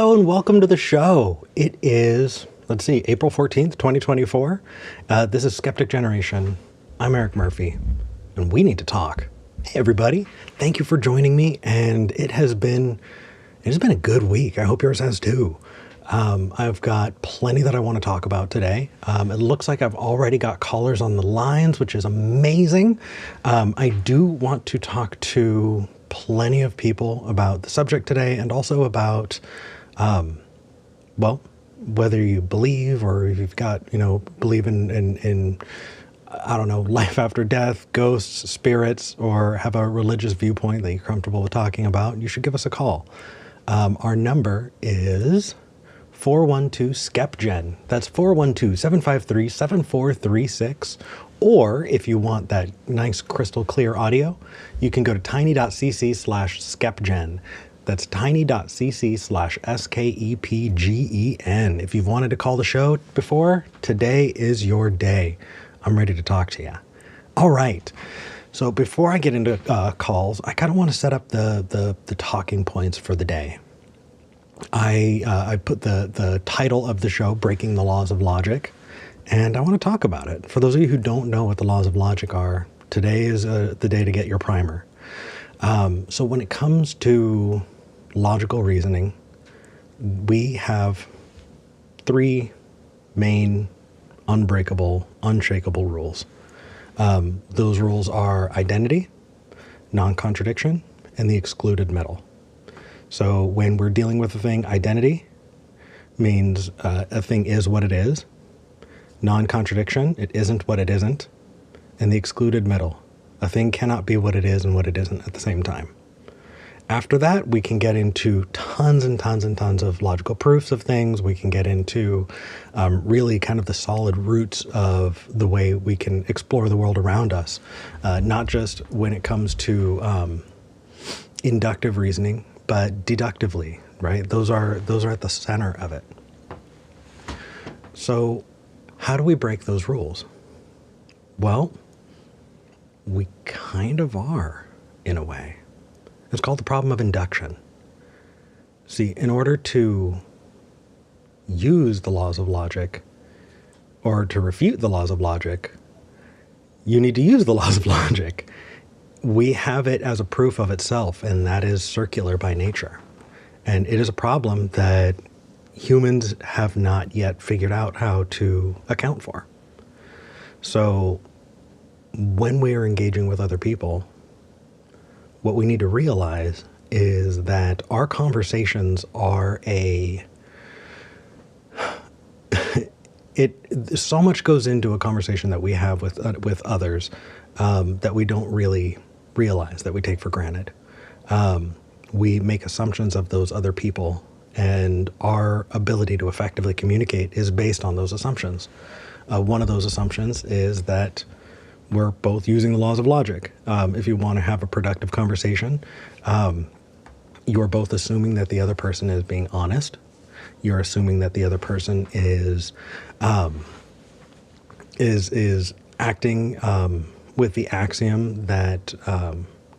Hello and welcome to the show. It is, let's see, April 14th, 2024. This is Skeptic Generation. I'm Eric Murphy, and we need to talk. Hey everybody, thank you for joining me, and it has been a good week. I hope yours has too. I've got plenty that I want to talk about today. It looks like I've already got callers on the lines, which is amazing. I do want to talk to plenty of people about the subject today, and also about well, whether you believe or if you've got, believe in, I don't know, life after death, ghosts, spirits, or have a religious viewpoint that you're comfortable with talking about, you should give us a call. Our number is 412-SKEPGEN. That's 412-753-7436. Or if you want that nice crystal clear audio, you can go to tiny.cc/SKEPGEN. That's tiny.cc/SKEPGEN. If you've wanted to call the show before, today is your day. I'm ready to talk to you. All right. So before I get into calls, I kind of want to set up the talking points for the day. I put the title of the show, Breaking the Laws of Logic, and I want to talk about it. For those of you who don't know what the laws of logic are, today is the day to get your primer. So when it comes to logical reasoning, we have three main unbreakable, unshakable rules. Those rules are identity, non-contradiction, and the excluded middle. So when we're dealing with a thing, identity means a thing is what it is. Non-contradiction, it isn't what it isn't. And the excluded middle, a thing cannot be what it is and what it isn't at the same time. After that, we can get into tons and tons and tons of logical proofs of things. We can get into really kind of the solid roots of the way we can explore the world around us, not just when it comes to inductive reasoning, but deductively, right? Those are at the center of it. So how do we break those rules? Well, we kind of are, in a way. It's called the problem of induction. See, in order to use the laws of logic, or to refute the laws of logic, you need to use the laws of logic. We have it as a proof of itself, and that is circular by nature. And it is a problem that humans have not yet figured out how to account for. So when we are engaging with other people, what we need to realize is that our conversations are so much goes into a conversation that we have with others that we don't really realize, that we take for granted. We make assumptions of those other people, and our ability to effectively communicate is based on those assumptions. One of those assumptions is that we're both using the laws of logic. If you want to have a productive conversation, you're both assuming that the other person is being honest. You're assuming that the other person is acting with the axiom that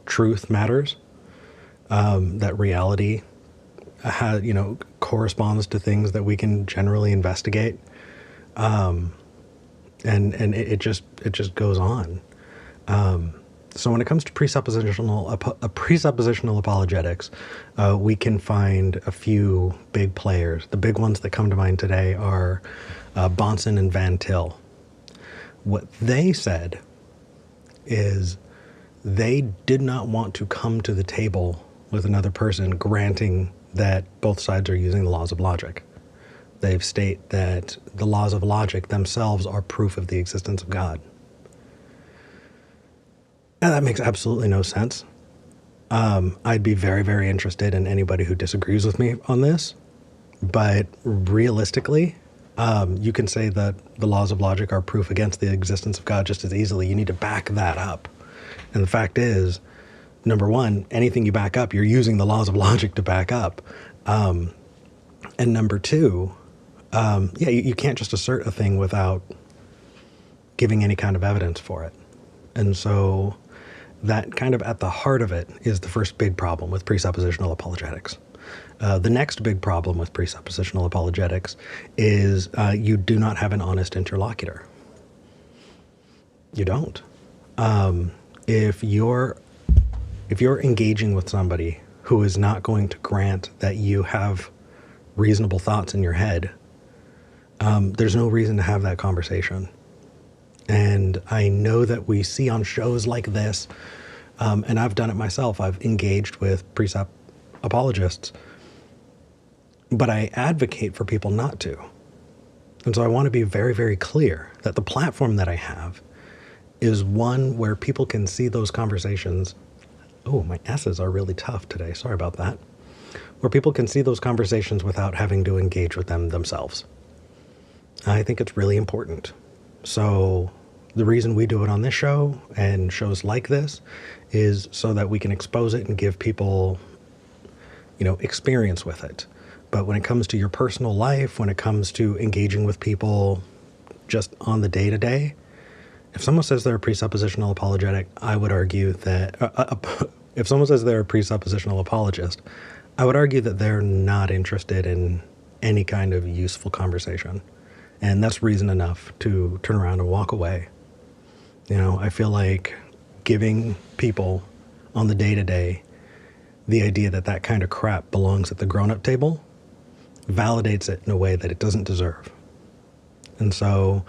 truth matters, that reality corresponds to things that we can generally investigate. And it just goes on. So when it comes to presuppositional apologetics, we can find a few big players. The big ones that come to mind today are Bonson and Van Til. What they said is they did not want to come to the table with another person granting that both sides are using the laws of logic. They state that the laws of logic themselves are proof of the existence of God. And that makes absolutely no sense. I'd be very, very interested in anybody who disagrees with me on this. But realistically, you can say that the laws of logic are proof against the existence of God just as easily. You need to back that up. And the fact is, number one, anything you back up, you're using the laws of logic to back up. And number two, you can't just assert a thing without giving any kind of evidence for it. And so that kind of at the heart of it is the first big problem with presuppositional apologetics. The next big problem with presuppositional apologetics is you do not have an honest interlocutor. You don't. If you're engaging with somebody who is not going to grant that you have reasonable thoughts in your head, there's no reason to have that conversation. And I know that we see on shows like this, and I've done it myself. I've engaged with presup apologists, but I advocate for people not to. And so I want to be very, very clear that the platform that I have is one where people can see those conversations. Oh, my S's are really tough today. Sorry about that. Where people can see those conversations without having to engage with them themselves. I think it's really important. So the reason we do it on this show and shows like this is so that we can expose it and give people, experience with it. But when it comes to your personal life, when it comes to engaging with people just on the day-to-day, if someone says they're a presuppositional apologetic, I would argue that, if someone says they're a presuppositional apologist, I would argue that they're not interested in any kind of useful conversation. And that's reason enough to turn around and walk away. I feel like giving people on the day-to-day the idea that that kind of crap belongs at the grown-up table validates it in a way that it doesn't deserve. And so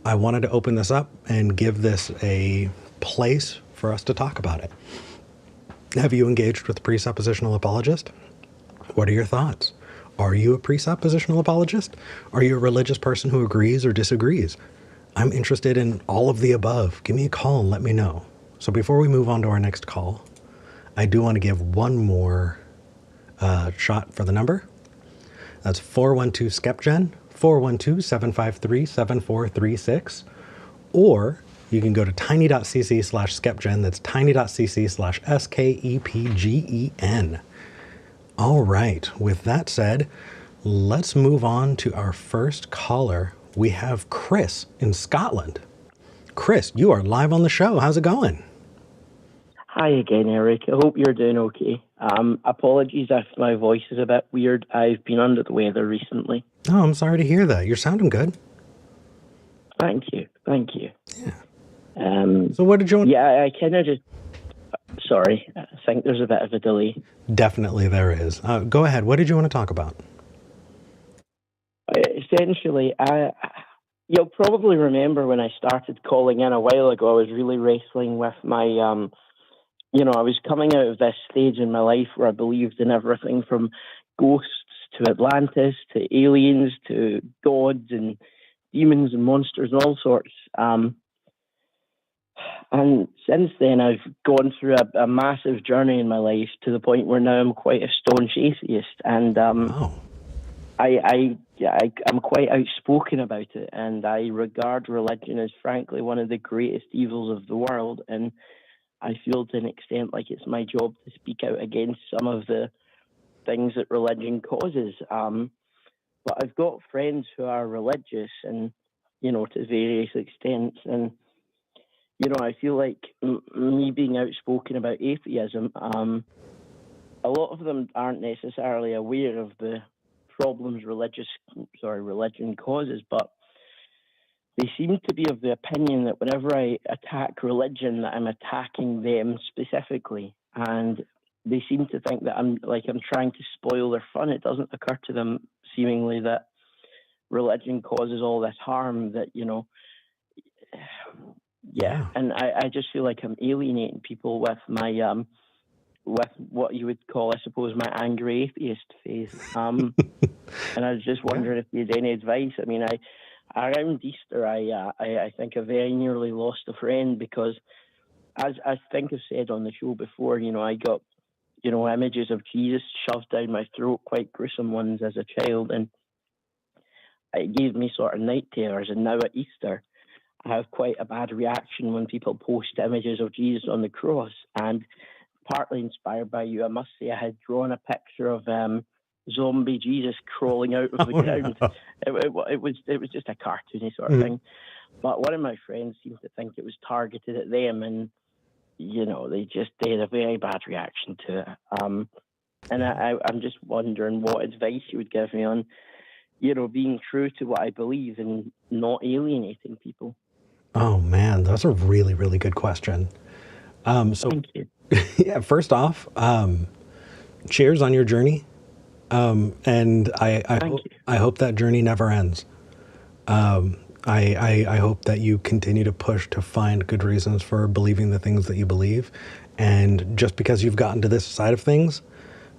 I wanted to open this up and give this a place for us to talk about it. Have you engaged with a presuppositional apologist? What are your thoughts? Are you a presuppositional apologist? Are you a religious person who agrees or disagrees? I'm interested in all of the above. Give me a call and let me know. So before we move on to our next call, I do want to give one more shot for the number. That's 412-SKEPGEN, 412-753-7436. Or you can go to tiny.cc/SKEPGEN. That's tiny.cc/SKEPGEN. All right. With that said, let's move on to our first caller. We have Chris in Scotland. Chris, you are live on the show. How's it going? Hi again, Eric. I hope you're doing okay. Apologies if my voice is a bit weird. I've been under the weather recently. Oh, I'm sorry to hear that. You're sounding good. Thank you. Yeah. So what did you want? Yeah, I kind of just... Sorry, I think there's a bit of a delay. Definitely there is. Go ahead. What did you want to talk about? Essentially, you'll probably remember when I started calling in a while ago, I was really wrestling with my... I was coming out of this stage in my life where I believed in everything from ghosts to Atlantis to aliens to gods and demons and monsters and all sorts. And since then, I've gone through a massive journey in my life to the point where now I'm quite a staunch atheist. And Wow. I'm quite outspoken about it. And I regard religion as, frankly, one of the greatest evils of the world. And I feel to an extent like it's my job to speak out against some of the things that religion causes. But I've got friends who are religious and, to various extents. And, I feel like me being outspoken about atheism, a lot of them aren't necessarily aware of the problems religion causes, but they seem to be of the opinion that whenever I attack religion, that I'm attacking them specifically. And they seem to think that I'm trying to spoil their fun. It doesn't occur to them, seemingly, that religion causes all this harm, that, Yeah. And I just feel like I'm alienating people with my, with what you would call, I suppose, my angry atheist phase. And I was just wondering if you had any advice. I mean, around Easter, I think I very nearly lost a friend because, as I think I've said on the show before, I got, images of Jesus shoved down my throat, quite gruesome ones as a child, and it gave me sort of night terrors. And now at Easter, I have quite a bad reaction when people post images of Jesus on the cross. And partly inspired by you, I must say I had drawn a picture of zombie Jesus crawling out of the ground. No. It was just a cartoony sort of thing. But one of my friends seemed to think it was targeted at them, and they had a very bad reaction to it. And I'm just wondering what advice you would give me on, being true to what I believe and not alienating people. Oh man, that's a really, really good question. So Thank you. yeah, first off, cheers on your journey. And Thank you. I hope that journey never ends. I hope that you continue to push to find good reasons for believing the things that you believe. And just because you've gotten to this side of things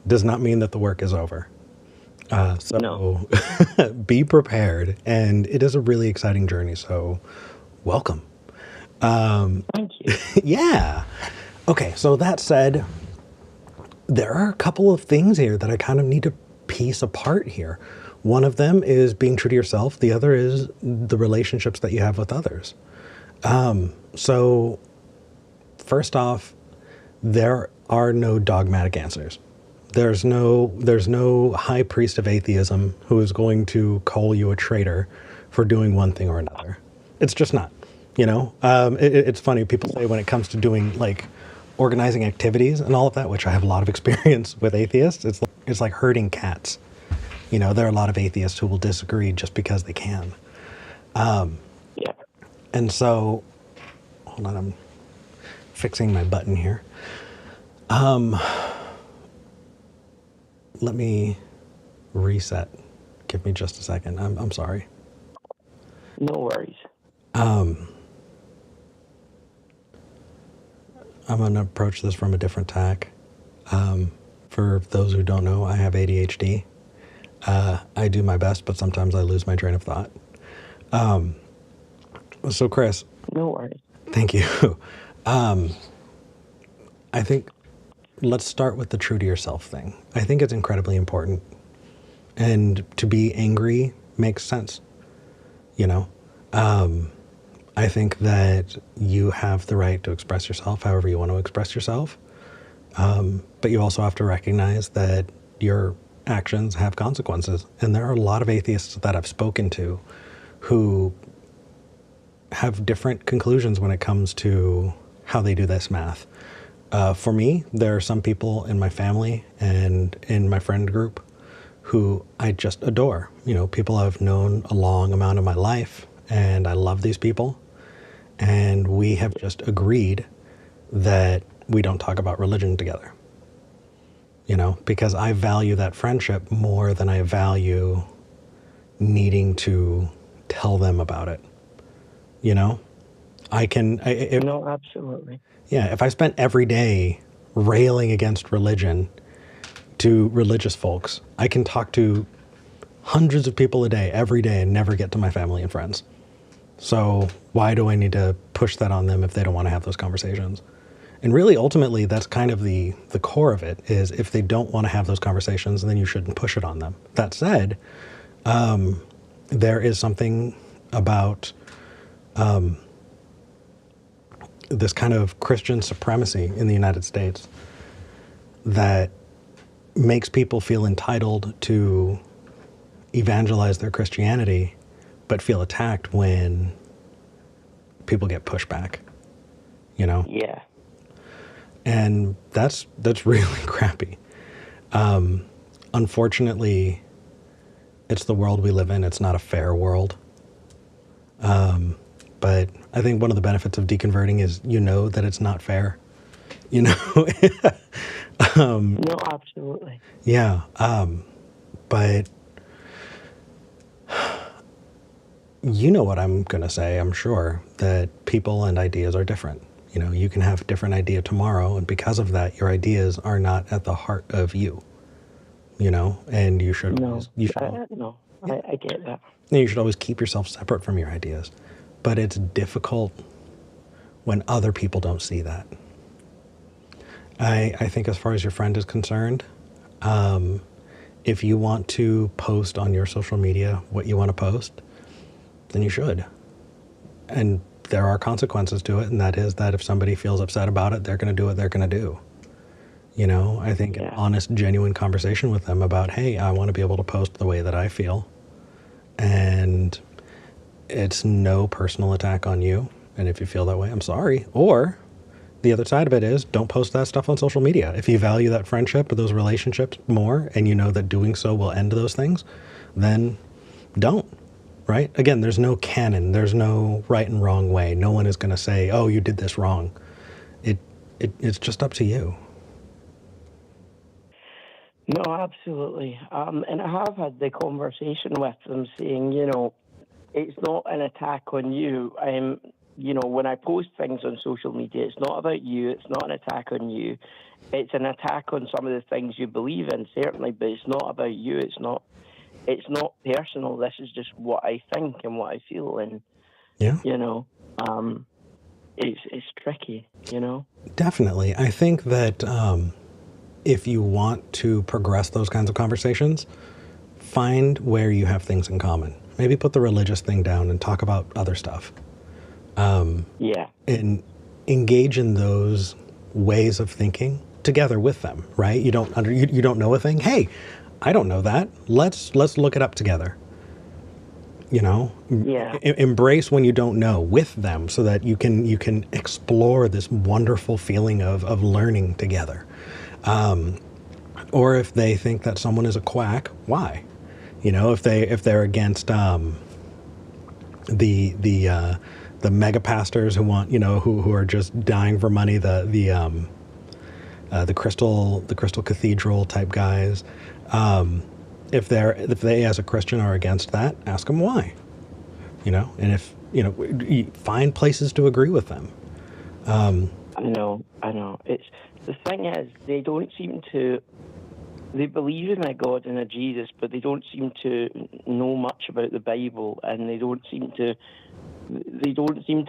does not mean that the work is over. So No. be prepared. And it is a really exciting journey. So welcome. Thank you. Yeah. Okay. So that said, there are a couple of things here that I kind of need to piece apart here. One of them is being true to yourself. The other is the relationships that you have with others. So first off, there are no dogmatic answers. There's no high priest of atheism who is going to call you a traitor for doing one thing or another. It's just not, it's funny. People say when it comes to doing like organizing activities and all of that, which I have a lot of experience with atheists, it's like herding cats. There are a lot of atheists who will disagree just because they can. Yeah. And so, hold on, I'm fixing my button here. Let me reset. Give me just a second. I'm sorry. No worries. I'm going to approach this from a different tack. For those who don't know, I have ADHD. I do my best, but sometimes I lose my train of thought. So Chris. No worries. Thank you. I think let's start with the true to yourself thing. I think it's incredibly important. And to be angry makes sense. I think that you have the right to express yourself however you want to express yourself. But you also have to recognize that your actions have consequences. And there are a lot of atheists that I've spoken to who have different conclusions when it comes to how they do this math. For me, there are some people in my family and in my friend group who I just adore. People I've known a long amount of my life, and I love these people. And we have just agreed that we don't talk about religion together. Because I value that friendship more than I value needing to tell them about it. No, absolutely. Yeah, if I spent every day railing against religion to religious folks, I can talk to hundreds of people a day, every day, and never get to my family and friends. So why do I need to push that on them if they don't want to have those conversations? And really, ultimately, that's kind of the core of it, is if they don't want to have those conversations, then you shouldn't push it on them. That said, there is something about this kind of Christian supremacy in the United States that makes people feel entitled to evangelize their Christianity, but feel attacked when people get pushed back, Yeah. And that's really crappy. Unfortunately, it's the world we live in. It's not a fair world. But I think one of the benefits of deconverting is that it's not fair. No, absolutely. Yeah. But what I'm going to say, I'm sure, that people and ideas are different. You can have a different idea tomorrow, and because of that, your ideas are not at the heart of you. And you should No, always, I get that. you should always keep yourself separate from your ideas. But it's difficult when other people don't see that. I think as far as your friend is concerned, if you want to post on your social media what you want to post, then you should. And there are consequences to it, and that is that if somebody feels upset about it, they're going to do what they're going to do. I think an honest, genuine conversation with them about, hey, I want to be able to post the way that I feel. And it's no personal attack on you. And if you feel that way, I'm sorry. Or the other side of it is don't post that stuff on social media. If you value that friendship or those relationships more and you know that doing so will end those things, then don't, right? Again, there's no canon. There's no right and wrong way. No one is going to say, oh, you did this wrong. It's just up to you. No, absolutely. And I have had the conversation with them saying, it's not an attack on you. When I post things on social media, it's not about you. It's not an attack on you. It's an attack on some of the things you believe in, certainly, but it's not about you. It's not personal. This is just what I think and what I feel. And, Yeah. It's tricky, Definitely. I think that if you want to progress those kinds of conversations, find where you have things in common. Maybe put the religious thing down and talk about other stuff. And engage in those ways of thinking together with them, right? You don't know a thing. Hey, I don't know that. Let's look it up together. Embrace when you don't know with them so that you can explore this wonderful feeling of learning together. Or if they think that someone is a quack, why? If they're against the mega pastors who want, who are just dying for money, the crystal cathedral type guys. If they as a Christian are against that, ask them why. And if find places to agree with them. I know. It's the thing is they don't seem to. They believe in a God and a Jesus, but they don't seem to know much about the Bible, and they don't seem to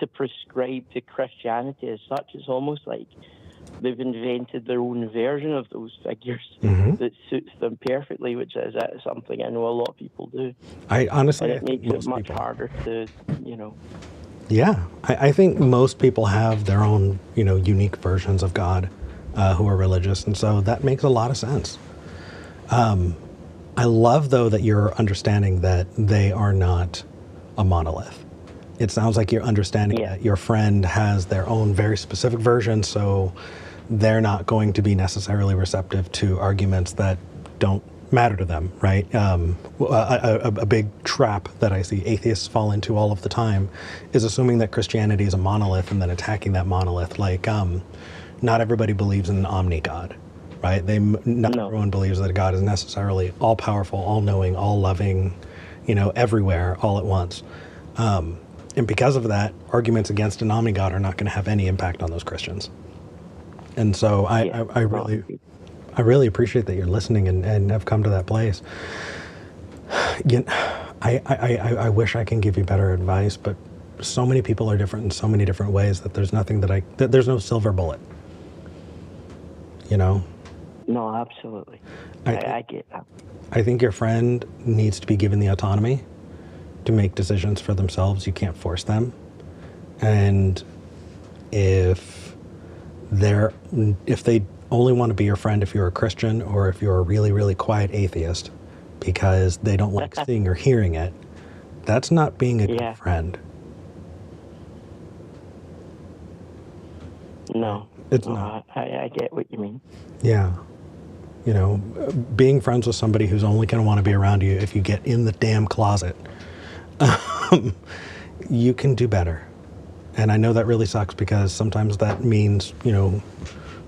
prescribe to Christianity as such. It's almost like they've invented their own version of those figures that suits them perfectly, which is something I know a lot of people do. I honestly, and it makes it much harder to, Yeah, I think most people have their own, unique versions of God who are religious, and so that makes a lot of sense. I love, though, that you're understanding that they are not a monolith. It sounds like you're understanding that your friend has their own very specific version, so they're not going to be necessarily receptive to arguments that don't matter to them, right? A big trap that I see atheists fall into all of the time is assuming that Christianity is a monolith and then attacking that monolith. Like, not everybody believes in an omni-God, right? Not everyone believes that God is necessarily all-powerful, all-knowing, all-loving, everywhere, all at once. And because of that, arguments against an omni-God are not going to have any impact on those Christians. And so I really appreciate that you're listening and have come to that place. I wish I can give you better advice, but so many people are different in so many different ways that there's nothing that there's no silver bullet. No, absolutely. I get that. I think your friend needs to be given the autonomy to make decisions for themselves. You can't force them. And if they only want to be your friend if you're a Christian or if you're a really, really quiet atheist because they don't like seeing or hearing it, that's not being a good friend. No. It's not. I get what you mean. Yeah. Being friends with somebody who's only going to want to be around you if you get in the damn closet, you can do better. And I know that really sucks because sometimes that means,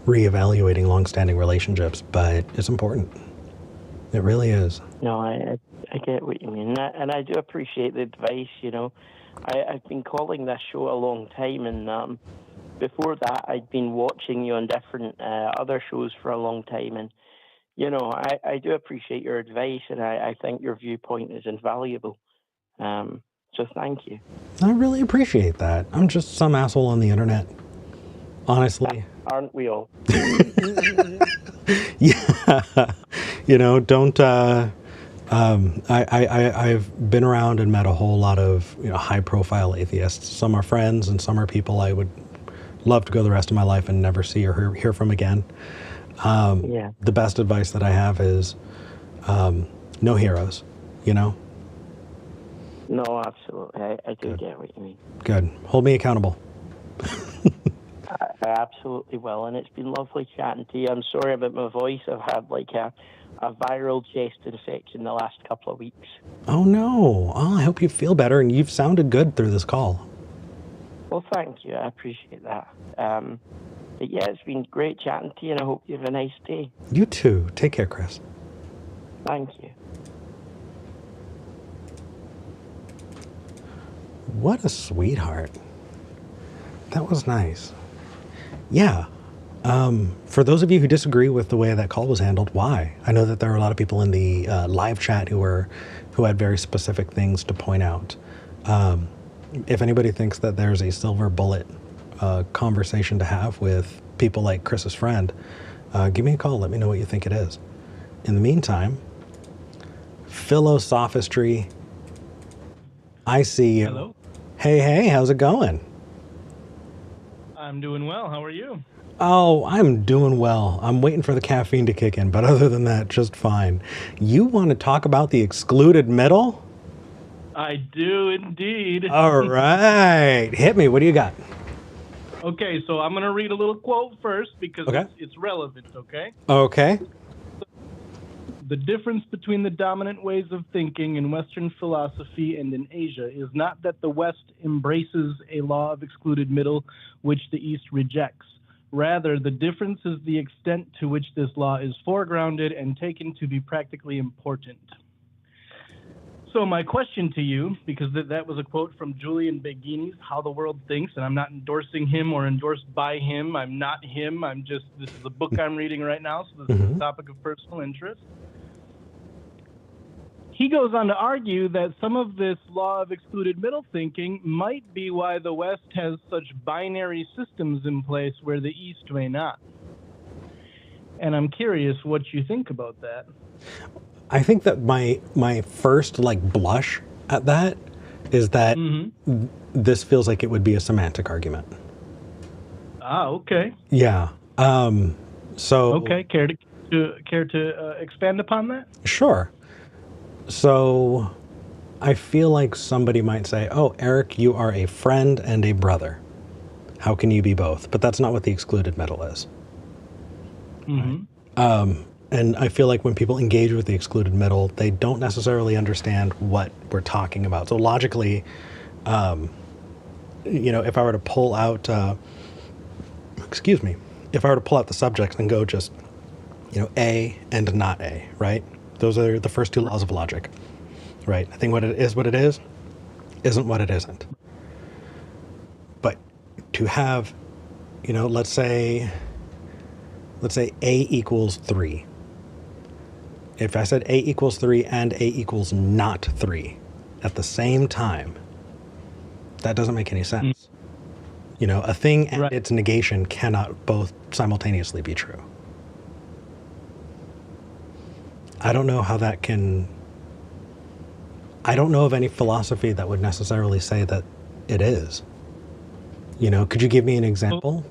reevaluating long-standing relationships, but it's important. It really is. No, I get what you mean. And I do appreciate the advice, I've been calling this show a long time, and before that I'd been watching you on different other shows for a long time, and I do appreciate your advice, and I think your viewpoint is invaluable. So thank you. I really appreciate that. I'm just some asshole on the internet, honestly. Aren't we all? Yeah. Don't. I've been around and met a whole lot of high-profile atheists. Some are friends, and some are people I would love to go the rest of my life and never see or hear from again. The best advice that I have is no heroes. No, absolutely. I do get what you mean. Good. Hold me accountable. I absolutely will, and it's been lovely chatting to you. I'm sorry about my voice. I've had like a viral chest infection the last couple of weeks. Oh no. Oh, I hope you feel better, and you've sounded good through this call. Well, thank you. I appreciate that. But yeah, it's been great chatting to you, and I hope you have a nice day. You too. Take care, Chris. Thank you. What a sweetheart. That was nice. Yeah. For those of you who disagree with the way that call was handled, why? I know that there are a lot of people in the live chat who had very specific things to point out. If anybody thinks that there's a silver bullet conversation to have with people like Chris's friend, give me a call. Let me know what you think it is. In the meantime, Philosophistry, I see you. Hello. Hey, how's it going? I'm doing well. How are you? Oh, I'm doing well. I'm waiting for the caffeine to kick in, but other than that, just fine. You want to talk about the excluded middle? I do indeed. All right. Hit me. What do you got? Okay, so I'm going to read a little quote first because Okay. it's relevant, okay? Okay. The difference between the dominant ways of thinking in Western philosophy and in Asia is not that the West embraces a law of excluded middle which the East rejects. Rather, the difference is the extent to which this law is foregrounded and taken to be practically important. So my question to you, because that was a quote from Julian Beghini's How the World Thinks, and I'm not endorsing him or endorsed by him. I'm not him. This is a book I'm reading right now, so this is a topic of personal interest. He goes on to argue that some of this law of excluded middle thinking might be why the West has such binary systems in place where the East may not. And I'm curious what you think about that. I think that my first blush at that is that this feels like it would be a semantic argument. Ah, okay. Yeah. So Okay, care to expand upon that? Sure. So I feel like somebody might say, "Oh, Eric, you are a friend and a brother. How can you be both?" But that's not what the excluded middle is. And I feel like when people engage with the excluded middle, they don't necessarily understand what we're talking about. So logically, if I were to pull out, if I were to pull out the subjects and go just, A and not A, right? Those are the first two laws of logic, right? I think what it is isn't what it isn't. But to have, let's say A equals 3. If I said A equals 3 and A equals not 3 at the same time, that doesn't make any sense. A thing and its negation cannot both simultaneously be true. I don't know how that can... I don't know of any philosophy that would necessarily say that it is. Could you give me an example?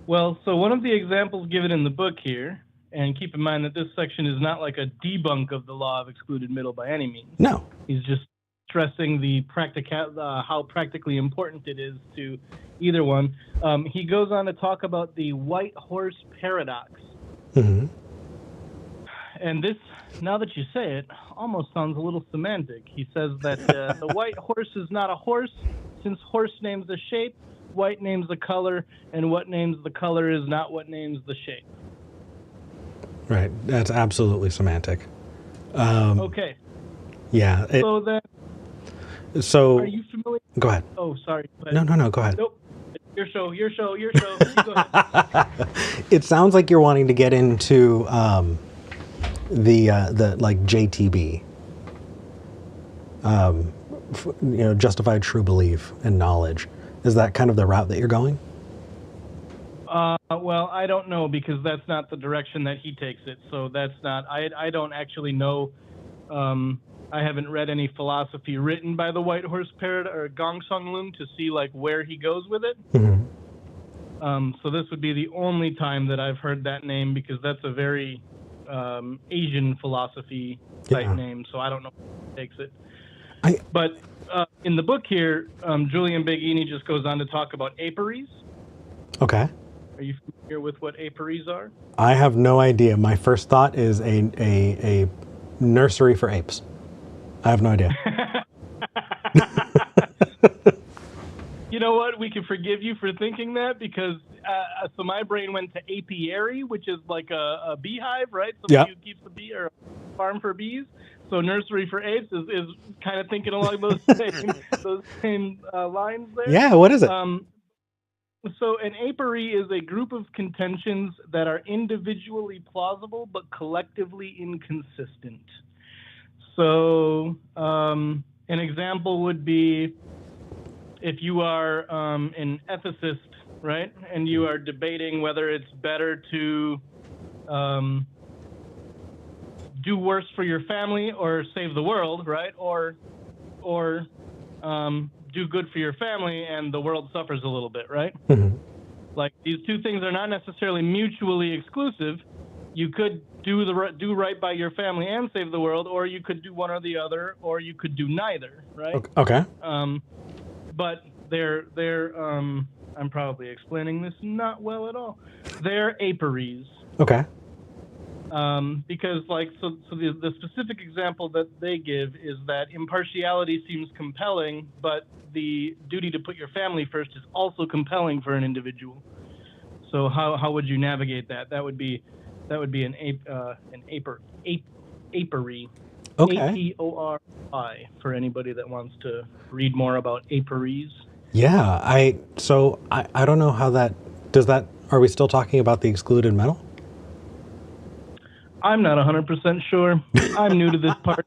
Well, so one of the examples given in the book here, and keep in mind that this section is not like a debunk of the law of excluded middle by any means. No. He's just stressing the how practically important it is to either one. He goes on to talk about the white horse paradox. Mm-hmm. And this, now that you say it, almost sounds a little semantic. He says that the white horse is not a horse, since horse names the shape, white names the color, and what names the color is not what names the shape. Right. That's absolutely semantic. Okay. Yeah. So are you familiar? Go ahead. Oh, sorry. No, go ahead. Nope. Your show. Go ahead. It sounds like you're wanting to get into the JTB, justified true belief and knowledge. Is that kind of the route that you're going? Well, I don't know, because that's not the direction that he takes it. So that's not. I don't actually know. I haven't read any philosophy written by the White Horse Paradox or Gong Sung Lun to see where he goes with it. Mm-hmm. So this would be the only time that I've heard that name, because that's a very Asian philosophy type name. So I don't know where he takes it. But in the book here, Julian Beghini just goes on to talk about aperies. Okay. Are you familiar with what apiaries are? I have no idea. My first thought is a nursery for apes. I have no idea. You know what? We can forgive you for thinking that because so my brain went to apiary, which is like a beehive, right? Somebody who keeps a bee or a farm for bees. So nursery for apes is kind of thinking along those same lines there. Yeah, what is it? So an apiary is a group of contentions that are individually plausible but collectively inconsistent. So an example would be if you are an ethicist, right, and you are debating whether it's better to do worse for your family or save the world, right, or do good for your family and the world suffers a little bit, right? Mm-hmm. Like these two things are not necessarily mutually exclusive. You could do right by your family and save the world, or you could do one or the other, or you could do neither, right? Okay. But they're I'm probably explaining this not well at all. They're apiaries. Okay. Because the specific example that they give is that impartiality seems compelling, but the duty to put your family first is also compelling for an individual. So how would you navigate that? That would be an apiary. Okay. APORI for anybody that wants to read more about apiaries. Yeah, I don't know how are we still talking about the excluded metal? I'm not 100% sure. I'm new to this part.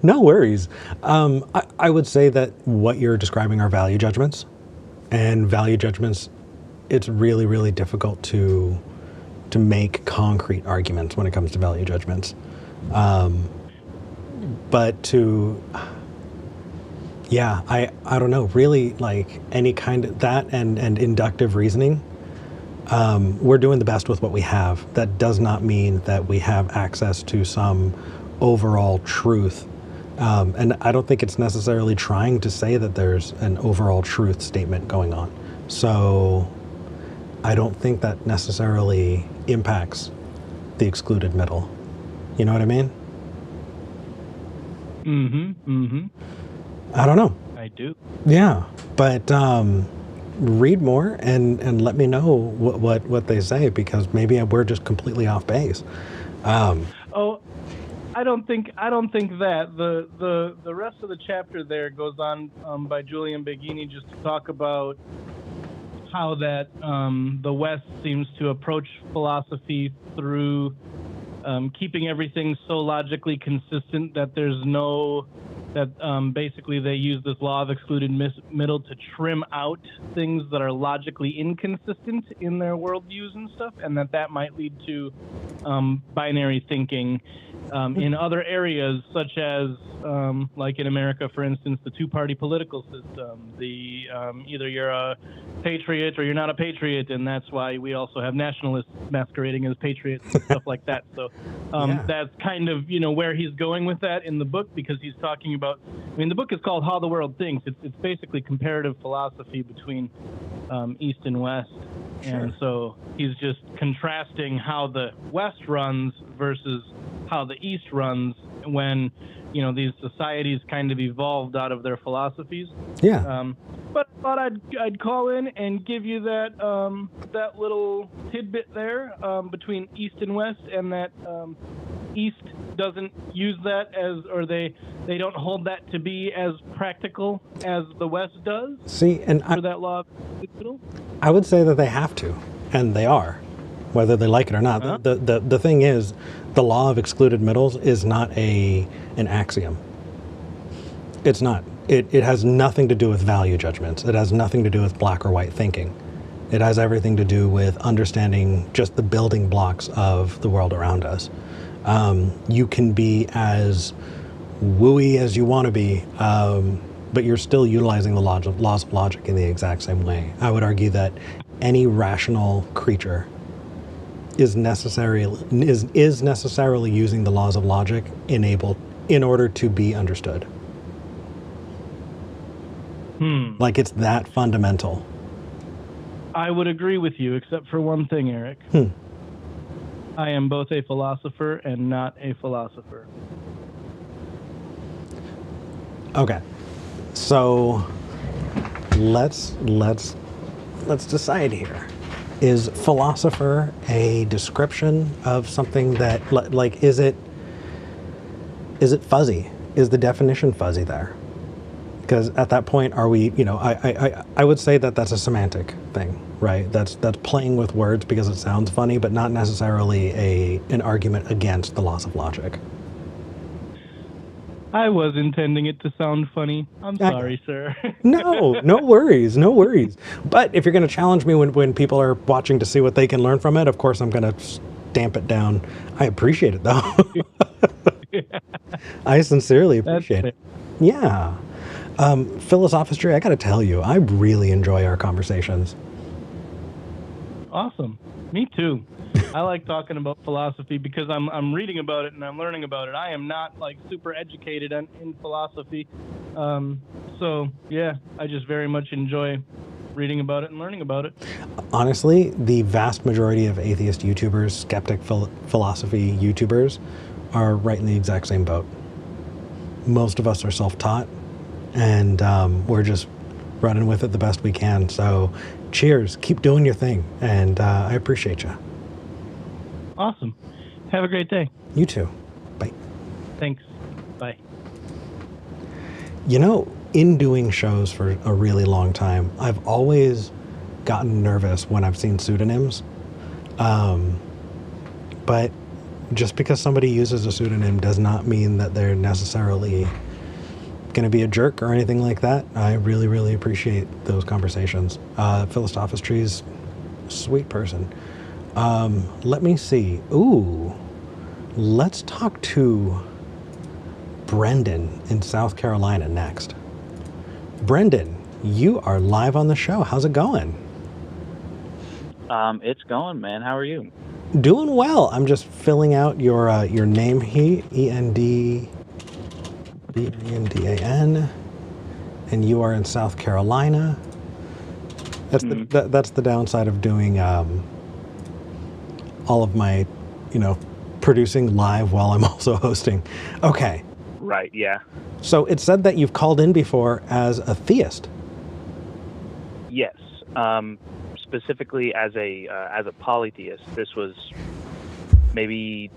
No worries. I would say that what you're describing are value judgments, and value judgments, it's really, really difficult to make concrete arguments when it comes to value judgments. But I don't know, really, like any kind of that and inductive reasoning, we're doing the best with what we have. That does not mean that we have access to some overall truth. And I don't think it's necessarily trying to say that there's an overall truth statement going on. So I don't think that necessarily impacts the excluded middle. You know what I mean? I don't know. I do. Yeah, but read more and let me know what they say, because maybe we're just completely off base. I don't think that the rest of the chapter there goes on by Julian Beghini just to talk about how that the West seems to approach philosophy through keeping everything so logically consistent that basically they use this law of excluded middle to trim out things that are logically inconsistent in their worldviews and stuff, and that might lead to binary thinking in other areas, such as like in America, for instance, the two-party political system. Either you're a patriot or you're not a patriot, and that's why we also have nationalists masquerading as patriots and stuff like that. So that's kind of where he's going with that in the book, because he's talking about. I mean, the book is called How the World Thinks. It's basically comparative philosophy between East and West. Sure. And so he's just contrasting how the West runs versus how the East runs when, these societies kind of evolved out of their philosophies. Yeah. But I thought I'd call in and give you that little tidbit there between East and West, and that East doesn't use that or they don't hold that to be as practical as the West does. See, and for that law of middle. I would say that they have to, and they are, whether they like it or not. Uh-huh. The thing is, the law of excluded middles is not an axiom. It's not. It has nothing to do with value judgments. It has nothing to do with black or white thinking. It has everything to do with understanding just the building blocks of the world around us. You can be as wooey as you want to be, but you're still utilizing the laws of logic in the exact same way. I would argue that any rational creature is necessarily using the laws of logic in order to be understood. Like, it's that fundamental. I would agree with you, except for one thing, Eric. I am both a philosopher and not a philosopher. Okay, so let's decide here. Is philosopher a description of something that, like, is it fuzzy? Is the definition fuzzy there? Because at that point, are we, I would say that that's a semantic thing, right? That's playing with words because it sounds funny, but not necessarily an argument against the laws of logic. I was intending it to sound funny. I'm sorry, sir. No worries. But if you're going to challenge me when people are watching to see what they can learn from it, of course I'm going to stamp it down. I appreciate it, though. I sincerely appreciate it. Yeah. Philosophistry, I got to tell you, I really enjoy our conversations. Awesome. Me too. I like talking about philosophy because I'm reading about it and I'm learning about it. I am not like super educated in philosophy. So yeah, I just very much enjoy reading about it and learning about it. Honestly, the vast majority of atheist YouTubers, skeptic philosophy YouTubers, are right in the exact same boat. Most of us are self-taught, and we're just running with it the best we can. So cheers, keep doing your thing, and I appreciate you. Awesome. Have a great day. You too. Bye. Thanks. Bye. In doing shows for a really long time, I've always gotten nervous when I've seen pseudonyms. But just because somebody uses a pseudonym does not mean that they're necessarily going to be a jerk or anything like that. I really, really appreciate those conversations. Philosophistry's a sweet person. Let me see. Ooh, let's talk to Brendan in South Carolina next. Brendan, you are live on the show. How's it going? It's going, man. How are you? Doing well. I'm just filling out your name here, ENDBRANDAN, and you are in South Carolina. That's that's the downside of doing all of my, producing live while I'm also hosting. Okay. Right. Yeah. So it said that you've called in before as a theist. Yes. Specifically as a polytheist. This was maybe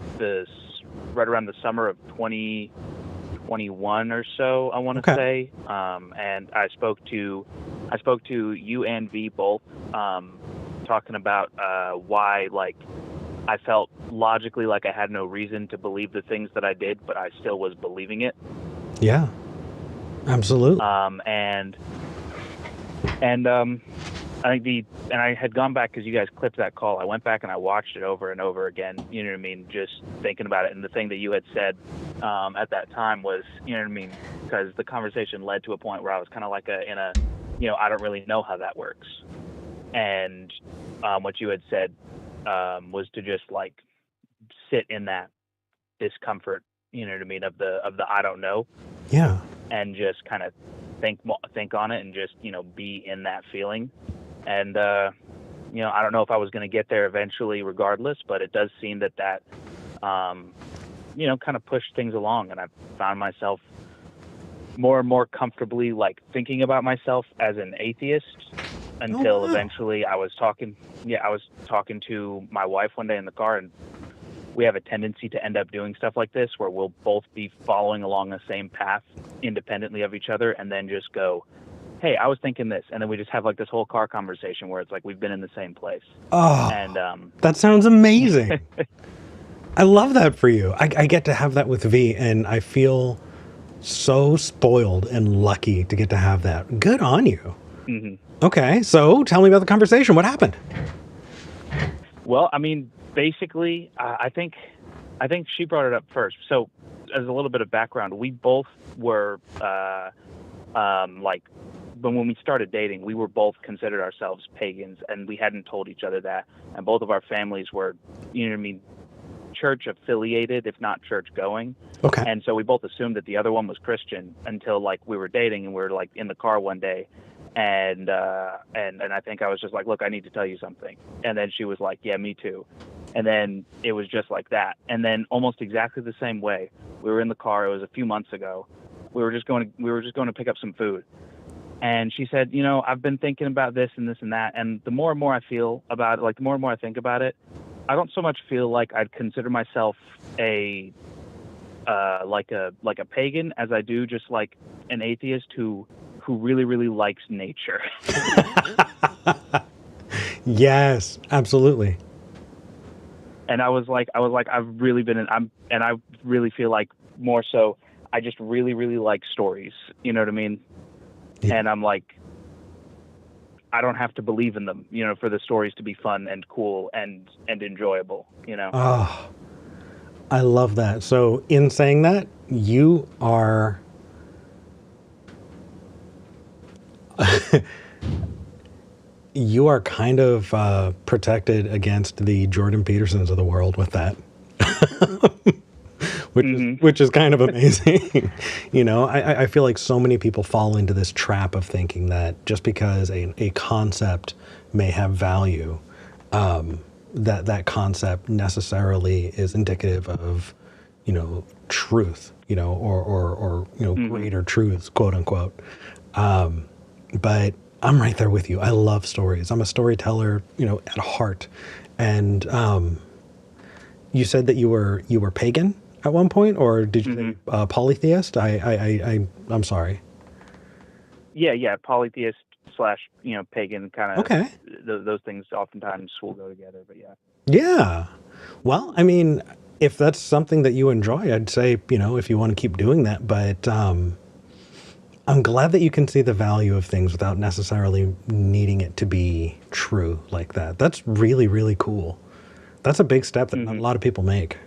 right around the summer of 2021 or so, I want to say. And I spoke to you and V both, talking about why, like, I felt logically like I had no reason to believe the things that I did, but I still was believing it. Yeah, absolutely. And I think I had gone back because you guys clipped that call. I went back and I watched it over and over again. You know what I mean? Just thinking about it. And the thing that you had said at that time was, you know what I mean? Because the conversation led to a point where I was kind of like I don't really know how that works. And what you had said was to just like sit in that discomfort, you know what I mean, of the I don't know. Yeah. And just kind of think on it and just, be in that feeling. And, I don't know if I was going to get there eventually regardless, but it does seem that kind of pushed things along. And I found myself more and more comfortably, like, thinking about myself as an atheist until eventually I was talking to my wife one day in the car, and we have a tendency to end up doing stuff like this where we'll both be following along the same path independently of each other and then just go, hey, I was thinking this. And then we just have like this whole car conversation where it's like we've been in the same place. Oh, and that sounds amazing. I love that for you. I get to have that with V, and I feel so spoiled and lucky to get to have that. Good on you. Mm-hmm. Okay, so tell me about the conversation. What happened? Well, I mean, basically, I think she brought it up first. So as a little bit of background, we both were when we started dating, we were both considered ourselves pagans, and we hadn't told each other that. And both of our families were, you know what I mean, church affiliated, if not church going. Okay. And so we both assumed that the other one was Christian until like we were dating and we were like in the car one day, And I think I was just like, look, I need to tell you something. And then she was like, yeah, me too. And then it was just like that. And then almost exactly the same way, we were in the car. It was a few months ago. We were just going to pick up some food. And she said, you know, I've been thinking about this and this and that. And the more and more I feel about it, like the more and more I think about it, I don't so much feel like I'd consider myself like a pagan as I do just like an atheist who really, really likes nature. Yes, absolutely. And I was like, I've really been and I really feel like more so, I just really, really like stories. You know what I mean? Yeah. And I'm like, I don't have to believe in them, you know, for the stories to be fun and cool and enjoyable, you know? Oh, I love that. So in saying that, you are you are kind of protected against the Jordan Petersons of the world with that, which is kind of amazing. You know, I feel like so many people fall into this trap of thinking that just because a concept may have value, that concept necessarily is indicative of, you know, truth, you know, or you know, greater truths, quote unquote. But I'm right there with you. I love stories. I'm a storyteller, you know, at heart. And you said that you were pagan at one point, or did you say polytheist? I'm sorry. Yeah, polytheist / you know, pagan kind of. Okay. Those things oftentimes will go together, but yeah. Yeah. Well, I mean, if that's something that you enjoy, I'd say, you know, if you want to keep doing that, but I'm glad that you can see the value of things without necessarily needing it to be true like that. That's really, really cool. That's a big step that not a lot of people make.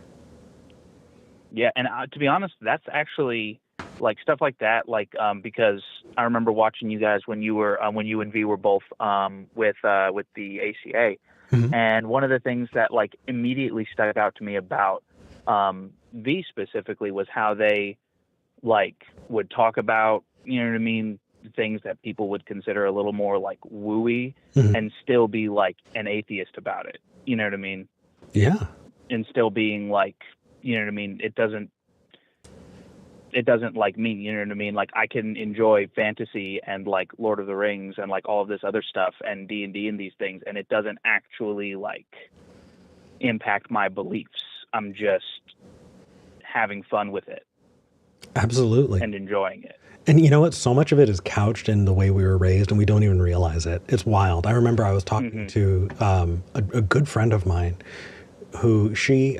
Yeah, and to be honest, that's actually like stuff like that. Like because I remember watching you guys when you and V were both with the ACA, and one of the things that like immediately stuck out to me about V specifically was how they like would talk about, you know what I mean, things that people would consider a little more like wooey and still be like an atheist about it. You know what I mean? Yeah. And still being like, you know what I mean? It doesn't like me, you know what I mean? Like I can enjoy fantasy and like Lord of the Rings and like all of this other stuff and D&D and these things, and it doesn't actually like impact my beliefs. I'm just having fun with it. Absolutely. And enjoying it. And you know what? So much of it is couched in the way we were raised, and we don't even realize it. It's wild. I remember I was talking to a good friend of mine who she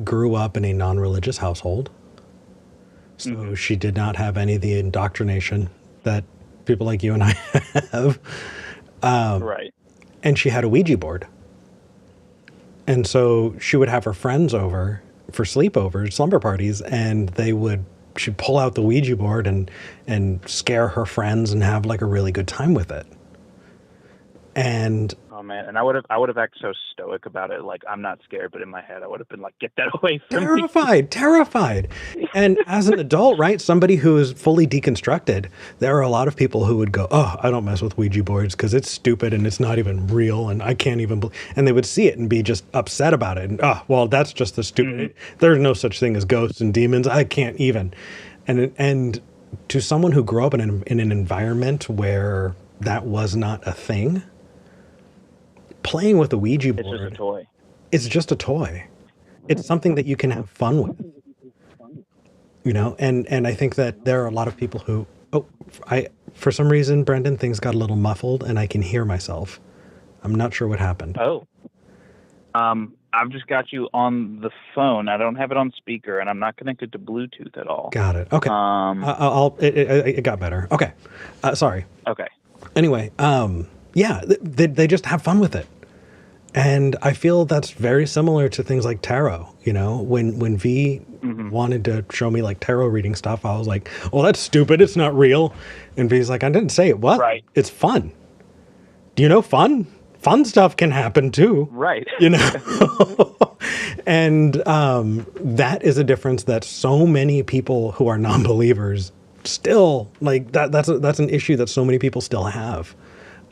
grew up in a non-religious household. So she did not have any of the indoctrination that people like you and I have. Right. And she had a Ouija board. And so she would have her friends over for sleepovers, slumber parties, and she'd pull out the Ouija board and scare her friends and have like a really good time with it. And oh man, and I would have acted so stoic about it. Like I'm not scared, but in my head I would have been like, get that away from me. Terrified. And as an adult, right, somebody who is fully deconstructed, there are a lot of people who would go, oh, I don't mess with Ouija boards because it's stupid and it's not even real and I can't even and they would see it and be just upset about it. And well, that's just the stupid. There's no such thing as ghosts and demons. I can't even. And to someone who grew up in an environment where that was not a thing, playing with a Ouija board, it's just a toy. It's just a toy. It's something that you can have fun with, you know. And I think that there are a lot of people who, for some reason, Brendan, things got a little muffled, and I can hear myself. I'm not sure what happened. I've just got you on the phone. I don't have it on speaker, and I'm not connected to Bluetooth at all. Got it. Okay. It got better. Okay. Sorry. Okay. Anyway, yeah, they just have fun with it. And I feel that's very similar to things like tarot. You know, when V wanted to show me like tarot reading stuff, I was like, well, that's stupid. It's not real. And V's like, I didn't say it was. Right. It's fun. Do you know fun? Fun stuff can happen too. Right. You know? And that is a difference that so many people who are non-believers still like that's an issue that so many people still have.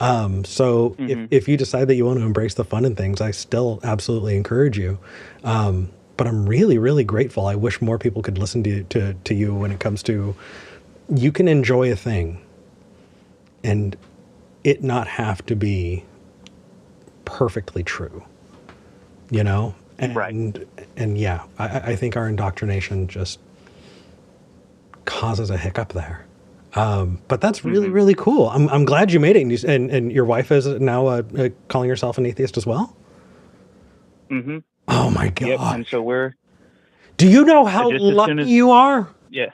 So if you decide that you want to embrace the fun in things, I still absolutely encourage you. But I'm really, really grateful. I wish more people could listen to you when it comes to, you can enjoy a thing and it not have to be perfectly true, you know? And, Right. and yeah, I think our indoctrination just causes a hiccup there. But that's really, really cool. I'm glad you made it. And your wife is now calling herself an atheist as well? Mm-hmm. Oh my God. Yep. And so do you know how just as soon lucky as- you are? yeah.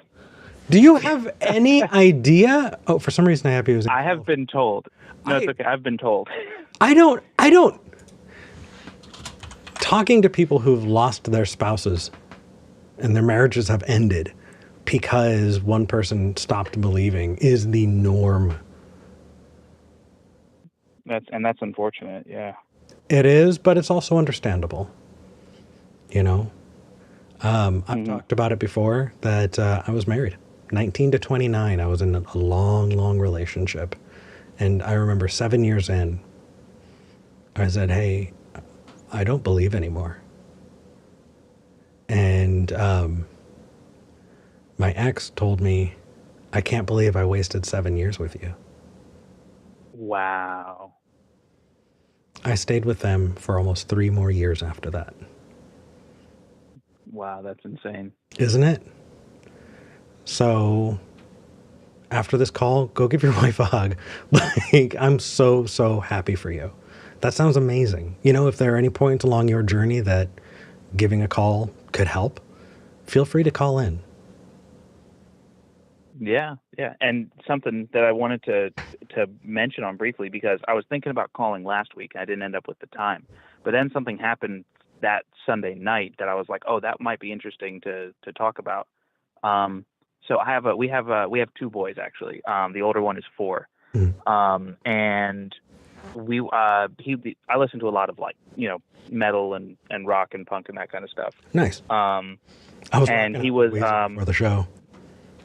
Do you have any idea? Oh, for some reason I have you. I have been told. No, it's okay. I've been told. I don't. Talking to people who've lost their spouses and their marriages have ended because one person stopped believing is the norm. That's unfortunate. Yeah. It is, but it's also understandable. You know, I've talked about it before that I was married, 19 to 29. I was in a long, long relationship. And I remember 7 years in, I said, hey, I don't believe anymore. And my ex told me, I can't believe I wasted 7 years with you. Wow. I stayed with them for almost 3 more years after that. Wow, that's insane. Isn't it? So after this call, go give your wife a hug. Like, I'm so, so happy for you. That sounds amazing. You know, if there are any points along your journey that giving a call could help, feel free to call in. Yeah, yeah. And something that I wanted to mention on briefly, because I was thinking about calling last week. I didn't end up with the time. But then something happened that Sunday night that I was like, oh, that might be interesting to talk about. So we have 2 boys actually. The older one is 4. And I listen to a lot of, like, you know, metal and rock and punk and that kind of stuff. Nice. I was and he was for the show.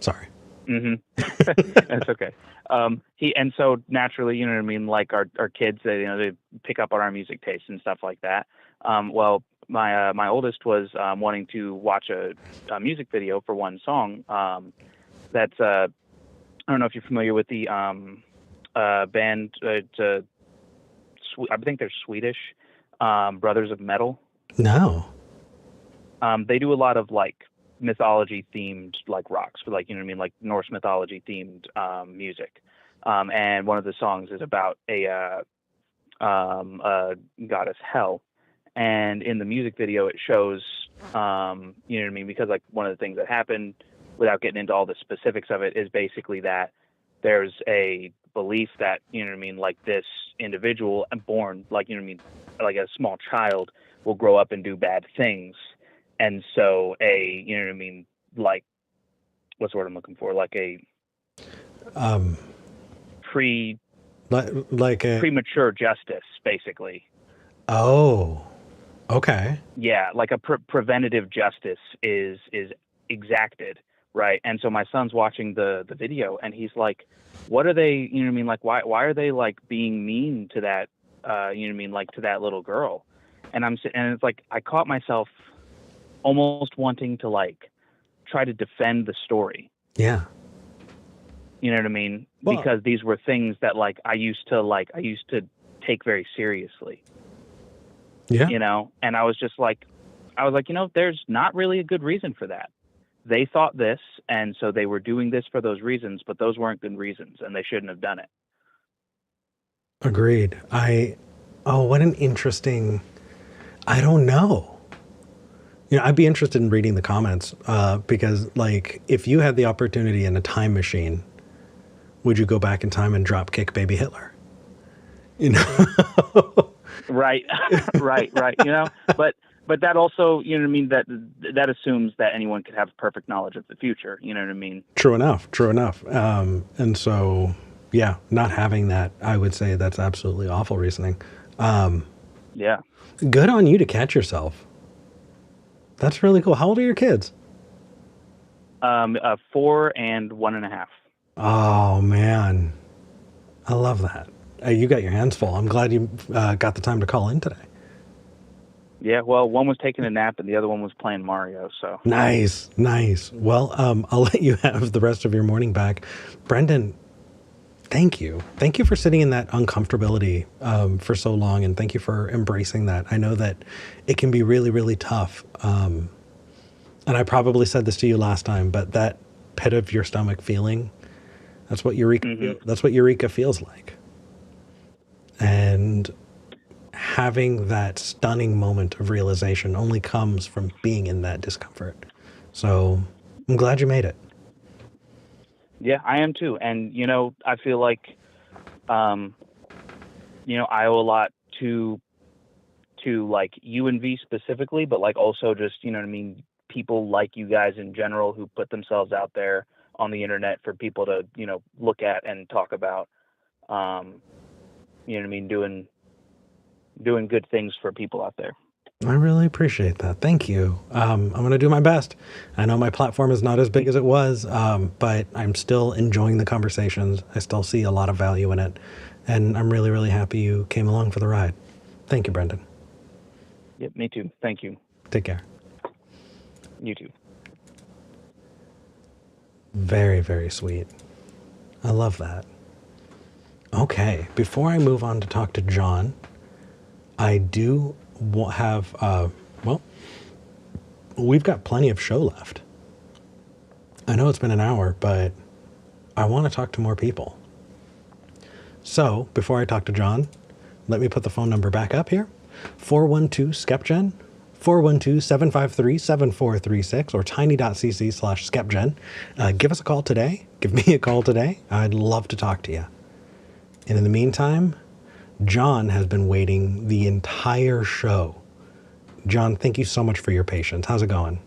Sorry. That's okay. And so naturally, you know what I mean, like our kids, they pick up on our music taste and stuff like that. Well, my oldest was wanting to watch a music video for one song. That's I don't know if you're familiar with the band. I think they're Swedish, Brothers of Metal. No. They do a lot of, like, mythology themed, like, rocks, for, like, you know what I mean, like Norse mythology themed music. And one of the songs is about a goddess Hel. And in the music video, it shows, you know what I mean, because, like, one of the things that happened, without getting into all the specifics of it, is basically that there's a belief that, you know what I mean, like, this individual born, like, you know what I mean, like a small child will grow up and do bad things. And so you know what I mean, like, what's the word I'm looking for? Like a premature justice, basically. Oh, okay. Yeah, like a preventative justice is exacted, right? And so my son's watching the video, and he's like, what are they, you know what I mean, like, why are they, like, being mean to that, you know what I mean, like, to that little girl? And it's like, I caught myself almost wanting to, like, try to defend the story. Yeah. You know what I mean? Well, because these were things that, like, I used to take very seriously. Yeah. You know, and I was like, you know, there's not really a good reason for that. They thought this, and so they were doing this for those reasons, but those weren't good reasons, and they shouldn't have done it. Agreed. What an interesting, I don't know. You know, I'd be interested in reading the comments because, like, if you had the opportunity in a time machine, would you go back in time and drop kick baby Hitler? You know? Right. You know, but that also, you know what I mean, that assumes that anyone could have perfect knowledge of the future. You know what I mean? True enough. And so, yeah, not having that, I would say that's absolutely awful reasoning. Yeah. Good on you to catch yourself. That's really cool. How old are your kids? 4 and 1.5. Oh, man. I love that. You got your hands full. I'm glad you got the time to call in today. Yeah, well, one was taking a nap and the other one was playing Mario. So Nice, nice. Well, I'll let you have the rest of your morning back. Brendan, thank you. Thank you for sitting in that uncomfortability for so long, and thank you for embracing that. I know that it can be really, really tough. And I probably said this to you last time, but that pit of your stomach feeling, that's what that's what Eureka feels like. And having that stunning moment of realization only comes from being in that discomfort. So I'm glad you made it. yeah, I am too. And, I feel like, I owe a lot to like UNV specifically, but like also just, people like you guys in general who put themselves out there on the internet for people to, look at and talk about, doing good things for people out there. I really appreciate that. Thank you. I'm going to do my best. I know my platform is not as big as it was, but I'm still enjoying the conversations. I still see a lot of value in it. And I'm really, really happy you came along for the ride. Thank you, Brendan. Yep, me too. Thank you. Take care. You too. Very, very sweet. I love that. Okay, before I move on to talk to John, I do have, we've got plenty of show left. I know it's been an hour, but I want to talk to more people. So before I talk to John, let me put the phone number back up here. 412-SKEPGEN, 412-753-7436, or tiny.cc/SKEPGEN. Give us a call today. Give me a call today. I'd love to talk to you. And in the meantime, John has been waiting the entire show. John, thank you so much for your patience. How's it going?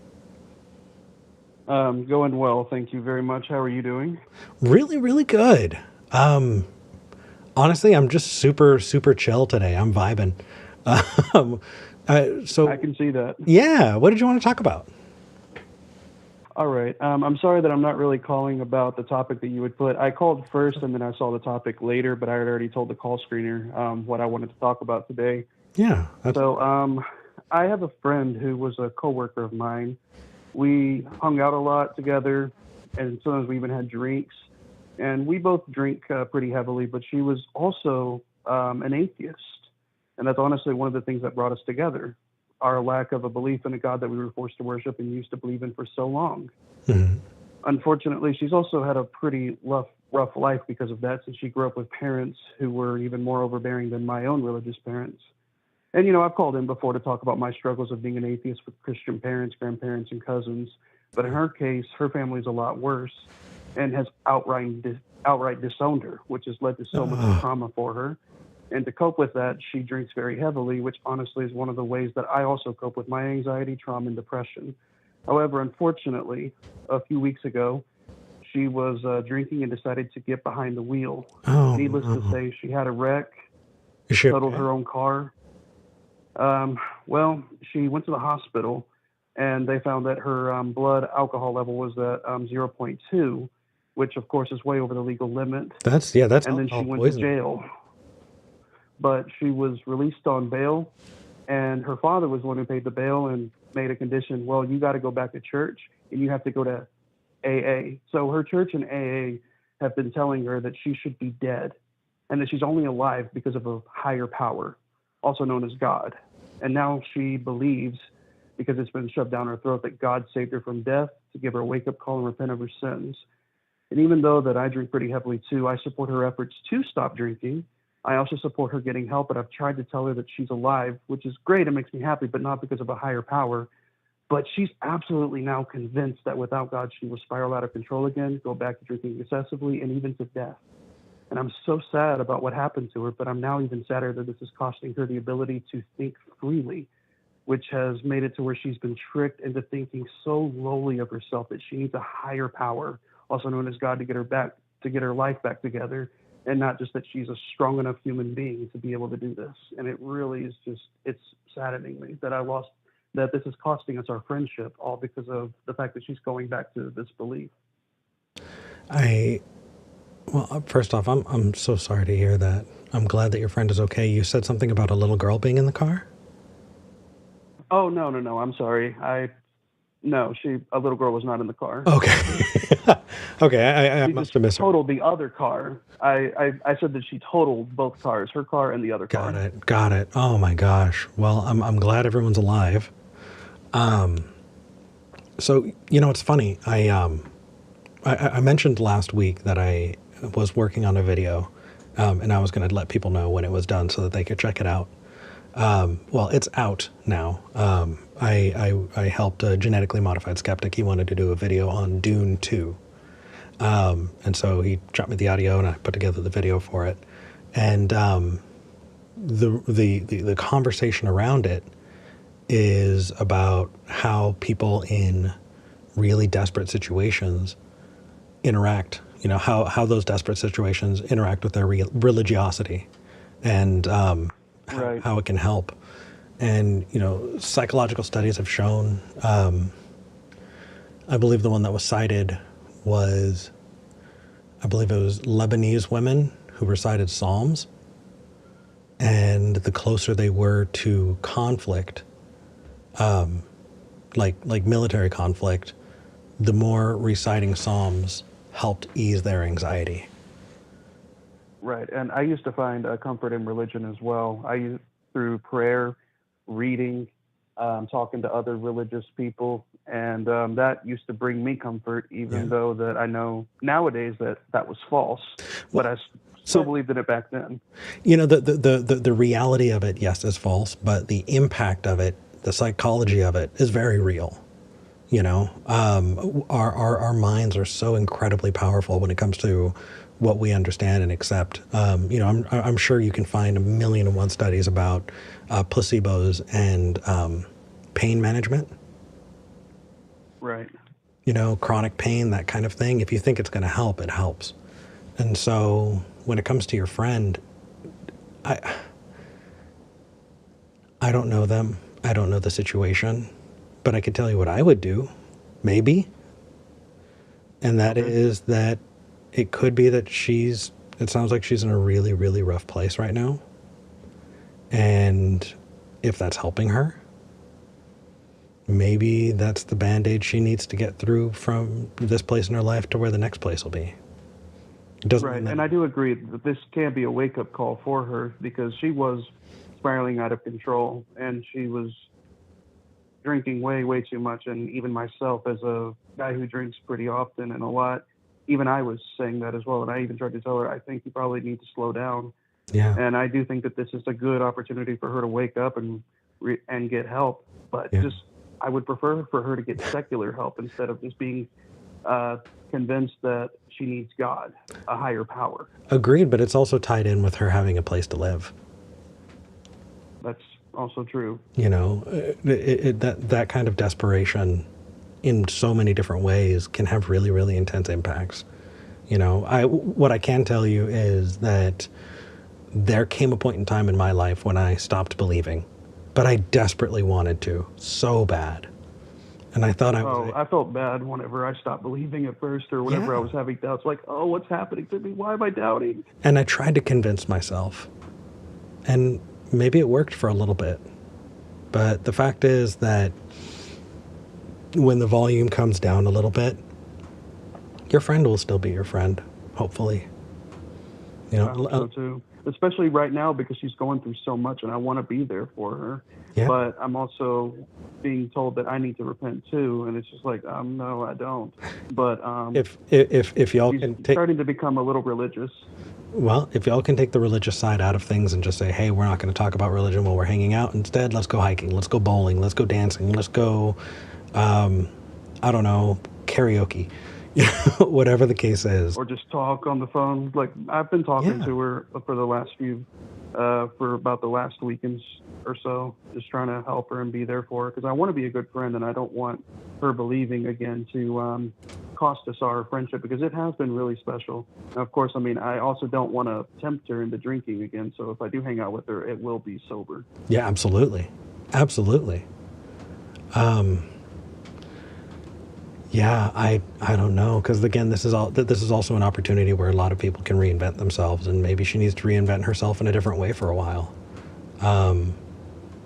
Going well. Thank you very much. How are you doing? Really, really good. Honestly, I'm just super, super chill today. I'm vibing. So I can see that. Yeah. What did you want to talk about? All right. I'm sorry that I'm not really calling about the topic that you would put. I called first and then I saw the topic later, but I had already told the call screener what I wanted to talk about today. Yeah. So I have a friend who was a coworker of mine. We hung out a lot together, and sometimes we even had drinks. And we both drink pretty heavily, but she was also an atheist. And that's honestly one of the things that brought us together. Our lack of a belief in a God that we were forced to worship and used to believe in for so long. Mm-hmm. Unfortunately, she's also had a pretty rough life because of that, since she grew up with parents who were even more overbearing than my own religious parents. And, I've called in before to talk about my struggles of being an atheist with Christian parents, grandparents, and cousins. But in her case, her family's a lot worse and has outright disowned her, which has led to so much trauma for her. And to cope with that, she drinks very heavily, which honestly is one of the ways that I also cope with my anxiety, trauma, and depression. However, unfortunately, a few weeks ago, she was drinking and decided to get behind the wheel. Needless to say, she had a wreck, totaled her own car. Well, she went to the hospital, and they found that her blood alcohol level was at 0.2, which, of course, is way over the legal limit. That's and then she went to jail. But she was released on bail, and her father was the one who paid the bail and made a condition, well, you got to go back to church, and you have to go to AA. So her church and AA have been telling her that she should be dead, and that she's only alive because of a higher power, also known as God. And now she believes, because it's been shoved down her throat, that God saved her from death to give her a wake-up call and repent of her sins. And even though that I drink pretty heavily too, I support her efforts to stop drinking. I also support her getting help, but I've tried to tell her that she's alive, which is great. It makes me happy, but not because of a higher power. But she's absolutely now convinced that without God, she will spiral out of control again, go back to drinking excessively, and even to death. And I'm so sad about what happened to her, but I'm now even sadder that this is costing her the ability to think freely, which has made it to where she's been tricked into thinking so lowly of herself that she needs a higher power, also known as God, to get her life back together. And not just that she's a strong enough human being to be able to do this. And it really is it's saddening me that I lost that this is costing us our friendship, all because of the fact that she's going back to this belief. Well, first off, I'm so sorry to hear that. I'm glad that your friend is okay. You said something about a little girl being in the car? Oh, no, I'm sorry. No, a little girl was not in the car. Okay. Okay, I She must just have misheard. totaled the other car. I said that she totaled both cars, her car and the other car. Got it. Oh my gosh. Well, I'm glad everyone's alive. So, it's funny. I mentioned last week that I was working on a video, and I was going to let people know when it was done so that they could check it out. Well, it's out now. I helped a genetically modified skeptic. He wanted to do a video on Dune 2. And so he shot me the audio and I put together the video for it. And the conversation around it is about how people in really desperate situations interact, how those desperate situations interact with their religiosity and Right. how it can help. And, psychological studies have shown, I believe the one that was cited was, I believe it was Lebanese women who recited Psalms. And the closer they were to conflict, like military conflict, the more reciting Psalms helped ease their anxiety. Right. And I used to find comfort in religion as well. Through prayer, reading, talking to other religious people, and that used to bring me comfort, even though that I know nowadays that was false, but I still believed in it back then. The reality of it, yes, is false, but the impact of it, the psychology of it, is very real. Our minds are so incredibly powerful when it comes to what we understand and accept. I'm sure you can find 1,000,001 studies about placebos and pain management. Right. Chronic pain, that kind of thing. If you think it's going to help, it helps. And so when it comes to your friend, I don't know them. I don't know the situation, but I could tell you what I would do, maybe. And that is that it could be that it sounds like she's in a really, really rough place right now. And if that's helping her, maybe that's the Band-Aid she needs to get through from this place in her life to where the next place will be. It doesn't Right. mean that. And I do agree that this can be a wake-up call for her, because she was spiraling out of control and she was drinking way, way too much. And even myself, as a guy who drinks pretty often and a lot, even I was saying that as well. And I even tried to tell her, I think you probably need to slow down. Yeah. And I do think that this is a good opportunity for her to wake up and get help. But I would prefer for her to get secular help instead of just being convinced that she needs God, a higher power. Agreed, but it's also tied in with her having a place to live. That's also true. That kind of desperation in so many different ways can have really, really intense impacts. What I can tell you is that there came a point in time in my life when I stopped believing, but I desperately wanted to, so bad. And I thought I felt bad whenever I stopped believing at first, or whenever I was having doubts, like, oh, what's happening to me? Why am I doubting? And I tried to convince myself. And maybe it worked for a little bit. But the fact is that when the volume comes down a little bit, your friend will still be your friend, hopefully. I hope so too. Especially right now, because she's going through so much and I want to be there for her. Yeah. But I'm also being told that I need to repent too, and it's just like, no, I don't. But if y'all she's can starting to become a little religious. Well, if y'all can take the religious side out of things and just say, hey, we're not going to talk about religion while we're hanging out. Instead, let's go hiking, let's go bowling, let's go dancing, let's go, I don't know, karaoke, whatever the case is. Or just talk on the phone. Like, I've been talking to her for the last for about the last weekends or so, just trying to help her and be there for her, because I want to be a good friend and I don't want her believing again to cost us our friendship, because it has been really special. And of course, I also don't want to tempt her into drinking again, so if I do hang out with her, it will be sober. Yeah, absolutely. Absolutely. Yeah, I don't know, because again, this is also an opportunity where a lot of people can reinvent themselves, and maybe she needs to reinvent herself in a different way for a while.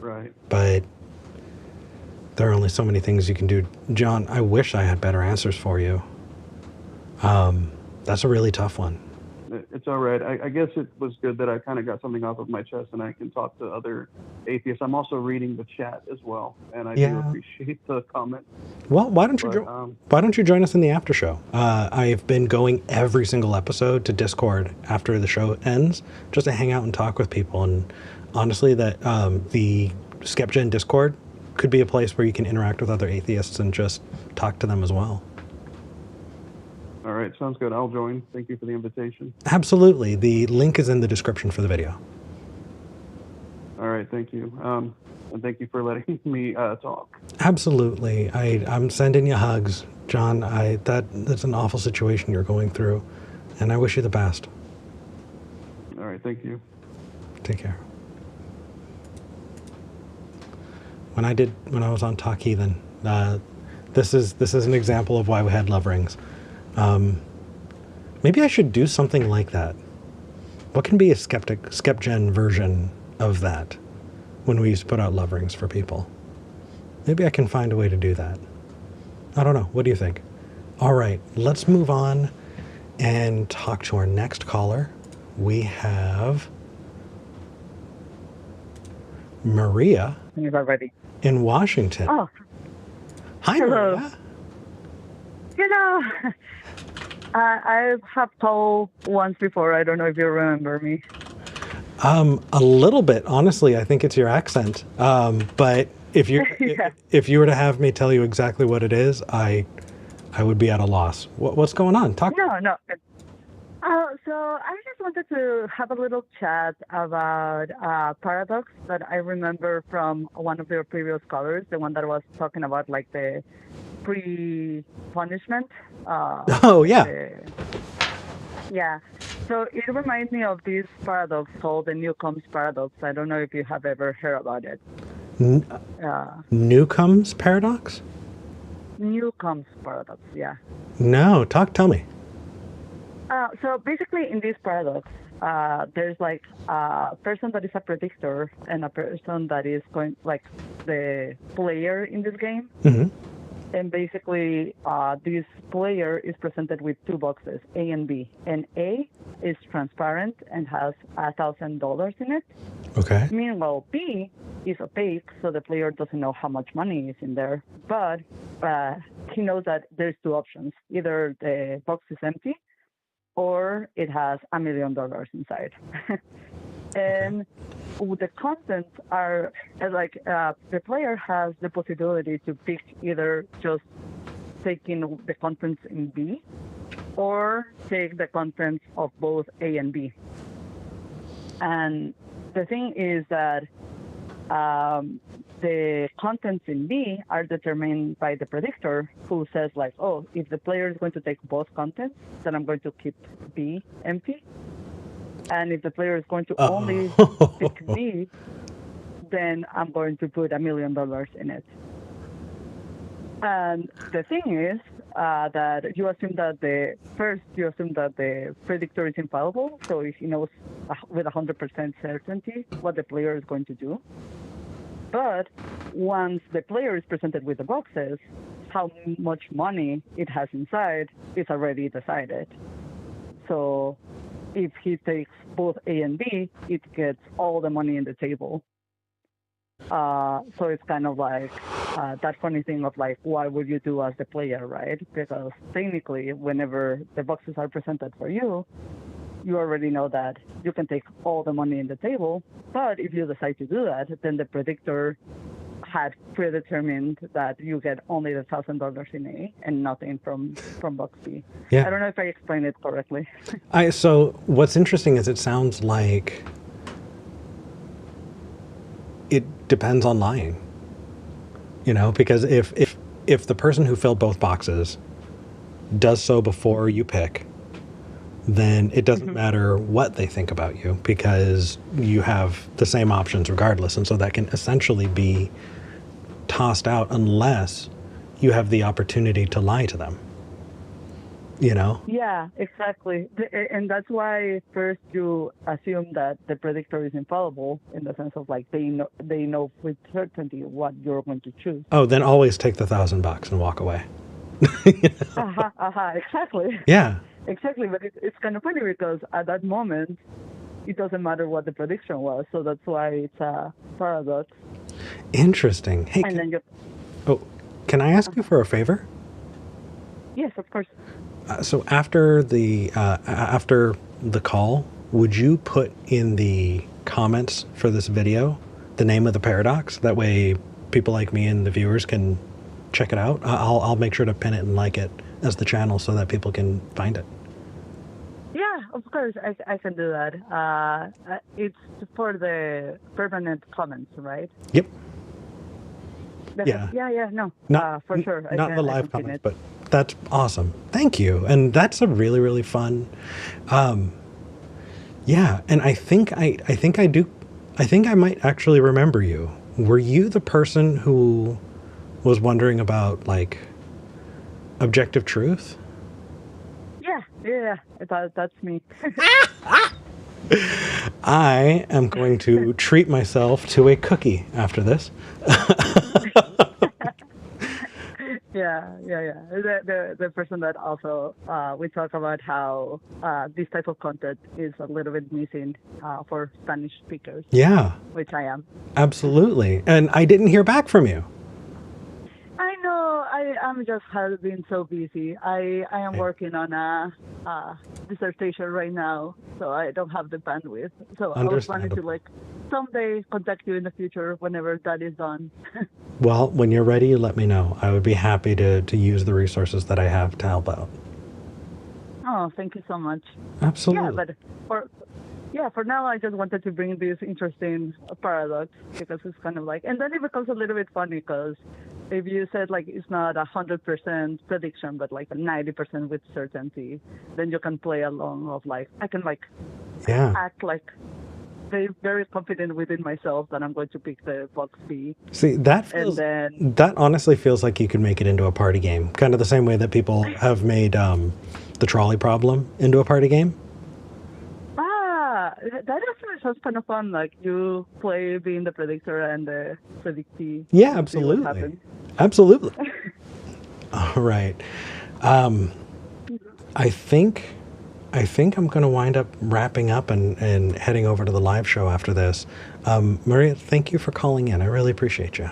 Right. But there are only so many things you can do. John, I wish I had better answers for you. That's a really tough one. It's all right. I guess it was good that I kind of got something off of my chest and I can talk to other atheists. I'm also reading the chat as well, and I do appreciate the comment. Well, why don't you join us in the after show? I've been going every single episode to Discord after the show ends, just to hang out and talk with people. And honestly, that the SKEPGEN Discord could be a place where you can interact with other atheists and just talk to them as well. All right, sounds good. I'll join. Thank you for the invitation. Absolutely. The link is in the description for the video. All right, thank you. And thank you for letting me talk. Absolutely. I'm sending you hugs, John. That's an awful situation you're going through, and I wish you the best. All right, thank you. Take care. When I was on Talk Heathen, this is an example of why we had love rings. Maybe I should do something like that. What can be a SKEPGEN version of that when we used to put out love rings for people? Maybe I can find a way to do that. I don't know. What do you think? All right, let's move on and talk to our next caller. We have Maria in Washington. Oh. Hi, Hello. Maria. You know, I have told once before. I don't know if you remember me. A little bit, honestly. I think it's your accent. But if you if you were to have me tell you exactly what it is, I would be at a loss. What's going on? Talk. No. So I just wanted to have a little chat about paradox that I remember from one of your previous callers, the one that was talking about like the pre-punishment. Oh, yeah. Yeah. So it reminds me of this paradox called the Newcomb's paradox. I don't know if you have ever heard about it. Newcomb's paradox? Newcomb's paradox, yeah. No, tell me. So basically in this paradox, there's like a person that is a predictor and a person that is going like the player in this game. Mm-hmm. And basically, this player is presented with two boxes, A and B. And A is transparent and has $1,000 in it. Okay. Meanwhile, B is opaque, so the player doesn't know how much money is in there. But he knows that there's two options. Either the box is empty or it has $1 million inside. And the contents are like the player has the possibility to pick either just taking the contents in B or take the contents of both A and B. And the thing is that the contents in B are determined by the predictor, who says like, oh, if the player is going to take both contents, then I'm going to keep B empty. And if the player is going to only pick B, then I'm going to put $1 million in it. And the thing is that you assume that the predictor is infallible, so if he knows with 100% certainty what the player is going to do. But once the player is presented with the boxes, how much money it has inside is already decided. So if he takes both A and B, it gets all the money in the table. So it's kind of like that funny thing of like, what would you do as the player, right? Because technically, whenever the boxes are presented for you, you already know that you can take all the money in the table. But if you decide to do that, then the predictor had predetermined that you get only the $1,000 in A and nothing from box B. Yeah. I don't know if I explained it correctly. So what's interesting is it sounds like it depends on lying. You know, because if the person who filled both boxes does so before you pick, then it doesn't matter what they think about you because you have the same options regardless. And so that can essentially be tossed out unless you have the opportunity to lie to them. You know? Yeah, exactly. And that's why first you assume that the predictor is infallible in the sense of like they know with certainty what you're going to choose. Oh, then always take the $1,000 and walk away. Exactly. Yeah. Exactly, but it's kind of funny because at that moment, it doesn't matter what the prediction was, so that's why it's a paradox. Interesting. Hey, And then can I ask you for a favor? Yes, of course. So after the call, would you put in the comments for this video the name of the paradox? That way people like me and the viewers can check it out. I'll make sure to pin it and like it as the channel so that people can find it. Yeah, of course, I can do that. It's for the permanent comments, right? Yep. Yeah, no, for sure. Not the live comments, but that's awesome. Thank you. And that's a really, really fun. Yeah, and I think I might actually remember you. Were you the person who was wondering about like objective truth? Yeah, that's me. I am going to treat myself to a cookie after this. Yeah. The person that also we talk about how this type of content is a little bit missing for Spanish speakers. Yeah. Which I am. Absolutely. And I didn't hear back from you. I know. I'm just have been so busy. I am working on a dissertation right now, so I don't have the bandwidth. So I was planning to like someday contact you in the future whenever that is done. Well, when you're ready, you let me know. I would be happy to use the resources that I have to help out. Oh, thank you so much. Absolutely. Yeah, but for now, I just wanted to bring this interesting paradox because it's kind of like, and then it becomes a little bit funny because if you said like it's not 100% prediction, but like a 90% with certainty, then you can play along of like, I can like act like very confident within myself that I'm going to pick the box B. See, that honestly feels like you could make it into a party game, kind of the same way that people have made the trolley problem into a party game. That actually sounds kind of fun. Like you play being the predictor and the predictee. Yeah, absolutely. Absolutely. All right. I think I'm going to wind up wrapping up and heading over to the live show after this. Maria, thank you for calling in. I really appreciate you.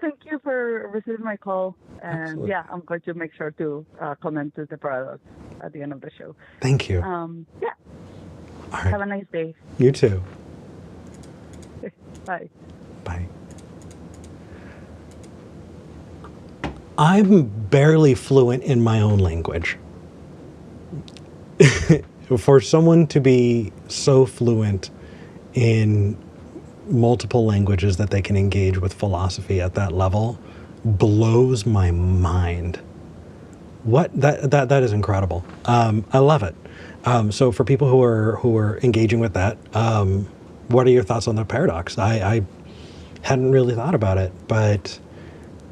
Thank you for receiving my call. And Absolutely. yeah, I'm going to make sure to comment to the paradox at the end of the show. Thank you. Yeah. All right. Have a nice day. You too. Bye. Bye. I'm barely fluent in my own language. For someone to be so fluent in multiple languages that they can engage with philosophy at that level blows my mind. That is incredible. I love it. So for people who are engaging with that, what are your thoughts on the paradox? I hadn't really thought about it, but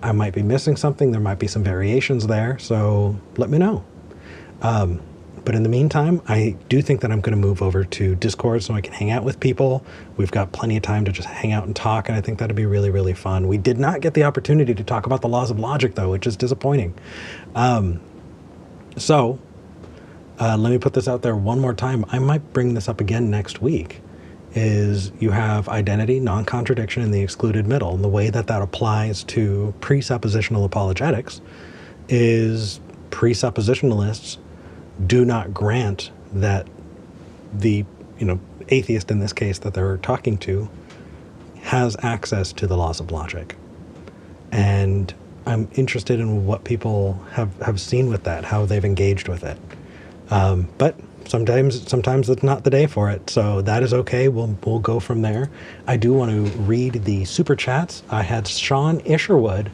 I might be missing something. There might be some variations there, so let me know. But in the meantime, I do think that I'm going to move over to Discord so I can hang out with people. We've got plenty of time to just hang out and talk, and I think that'd be really, really fun. We did not get the opportunity to talk about the laws of logic, though, which is disappointing. So let me put this out there one more time. I might bring this up again next week. Is you have identity, non-contradiction, and the excluded middle. And the way that applies to presuppositional apologetics is presuppositionalists do not grant that the atheist in this case that they're talking to has access to the laws of logic. And I'm interested in what people have seen with that, how they've engaged with it. But sometimes it's not the day for it, so that is okay. We'll go from there. I do want to read the super chats. I had Sean Isherwood.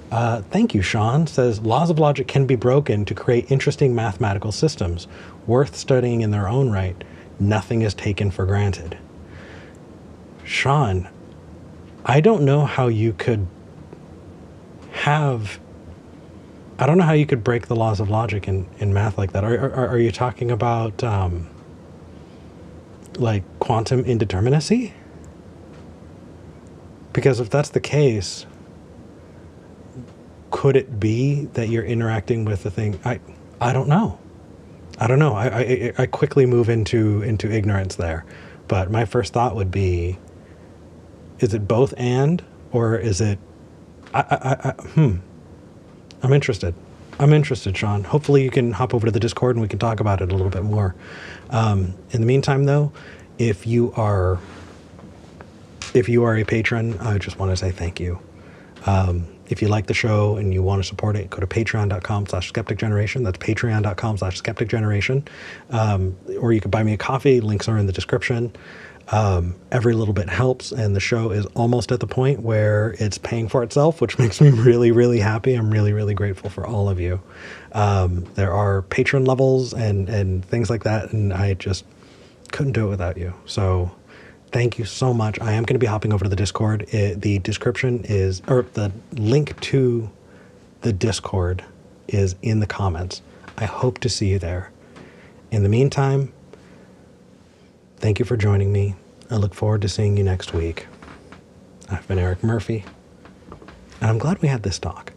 Thank you, Sean. Says laws of logic can be broken to create interesting mathematical systems, worth studying in their own right. Nothing is taken for granted. Sean, I don't know how you could I don't know how you could break the laws of logic in math like that. Are you talking about like quantum indeterminacy? Because if that's the case, could it be that you're interacting with the thing? I don't know. I quickly move into ignorance there. But my first thought would be, is it both and, or is it, I'm interested. I'm interested, Sean. Hopefully you can hop over to the Discord and we can talk about it a little bit more. In the meantime, though, if you are a patron, I just want to say thank you. If you like the show and you want to support it, go to patreon.com/skepticgeneration. That's patreon.com/skepticgeneration. Or you can buy me a coffee. Links are in the description. Every little bit helps, and the show is almost at the point where it's paying for itself, which makes me really, really happy. I'm really, really grateful for all of you. There are patron levels and things like that, and I just couldn't do it without you. So thank you so much. I am going to be hopping over to the Discord. The description is, or the link to the Discord is in the comments. I hope to see you there. In the meantime, thank you for joining me. I look forward to seeing you next week. I've been Eric Murphy, and I'm glad we had this talk.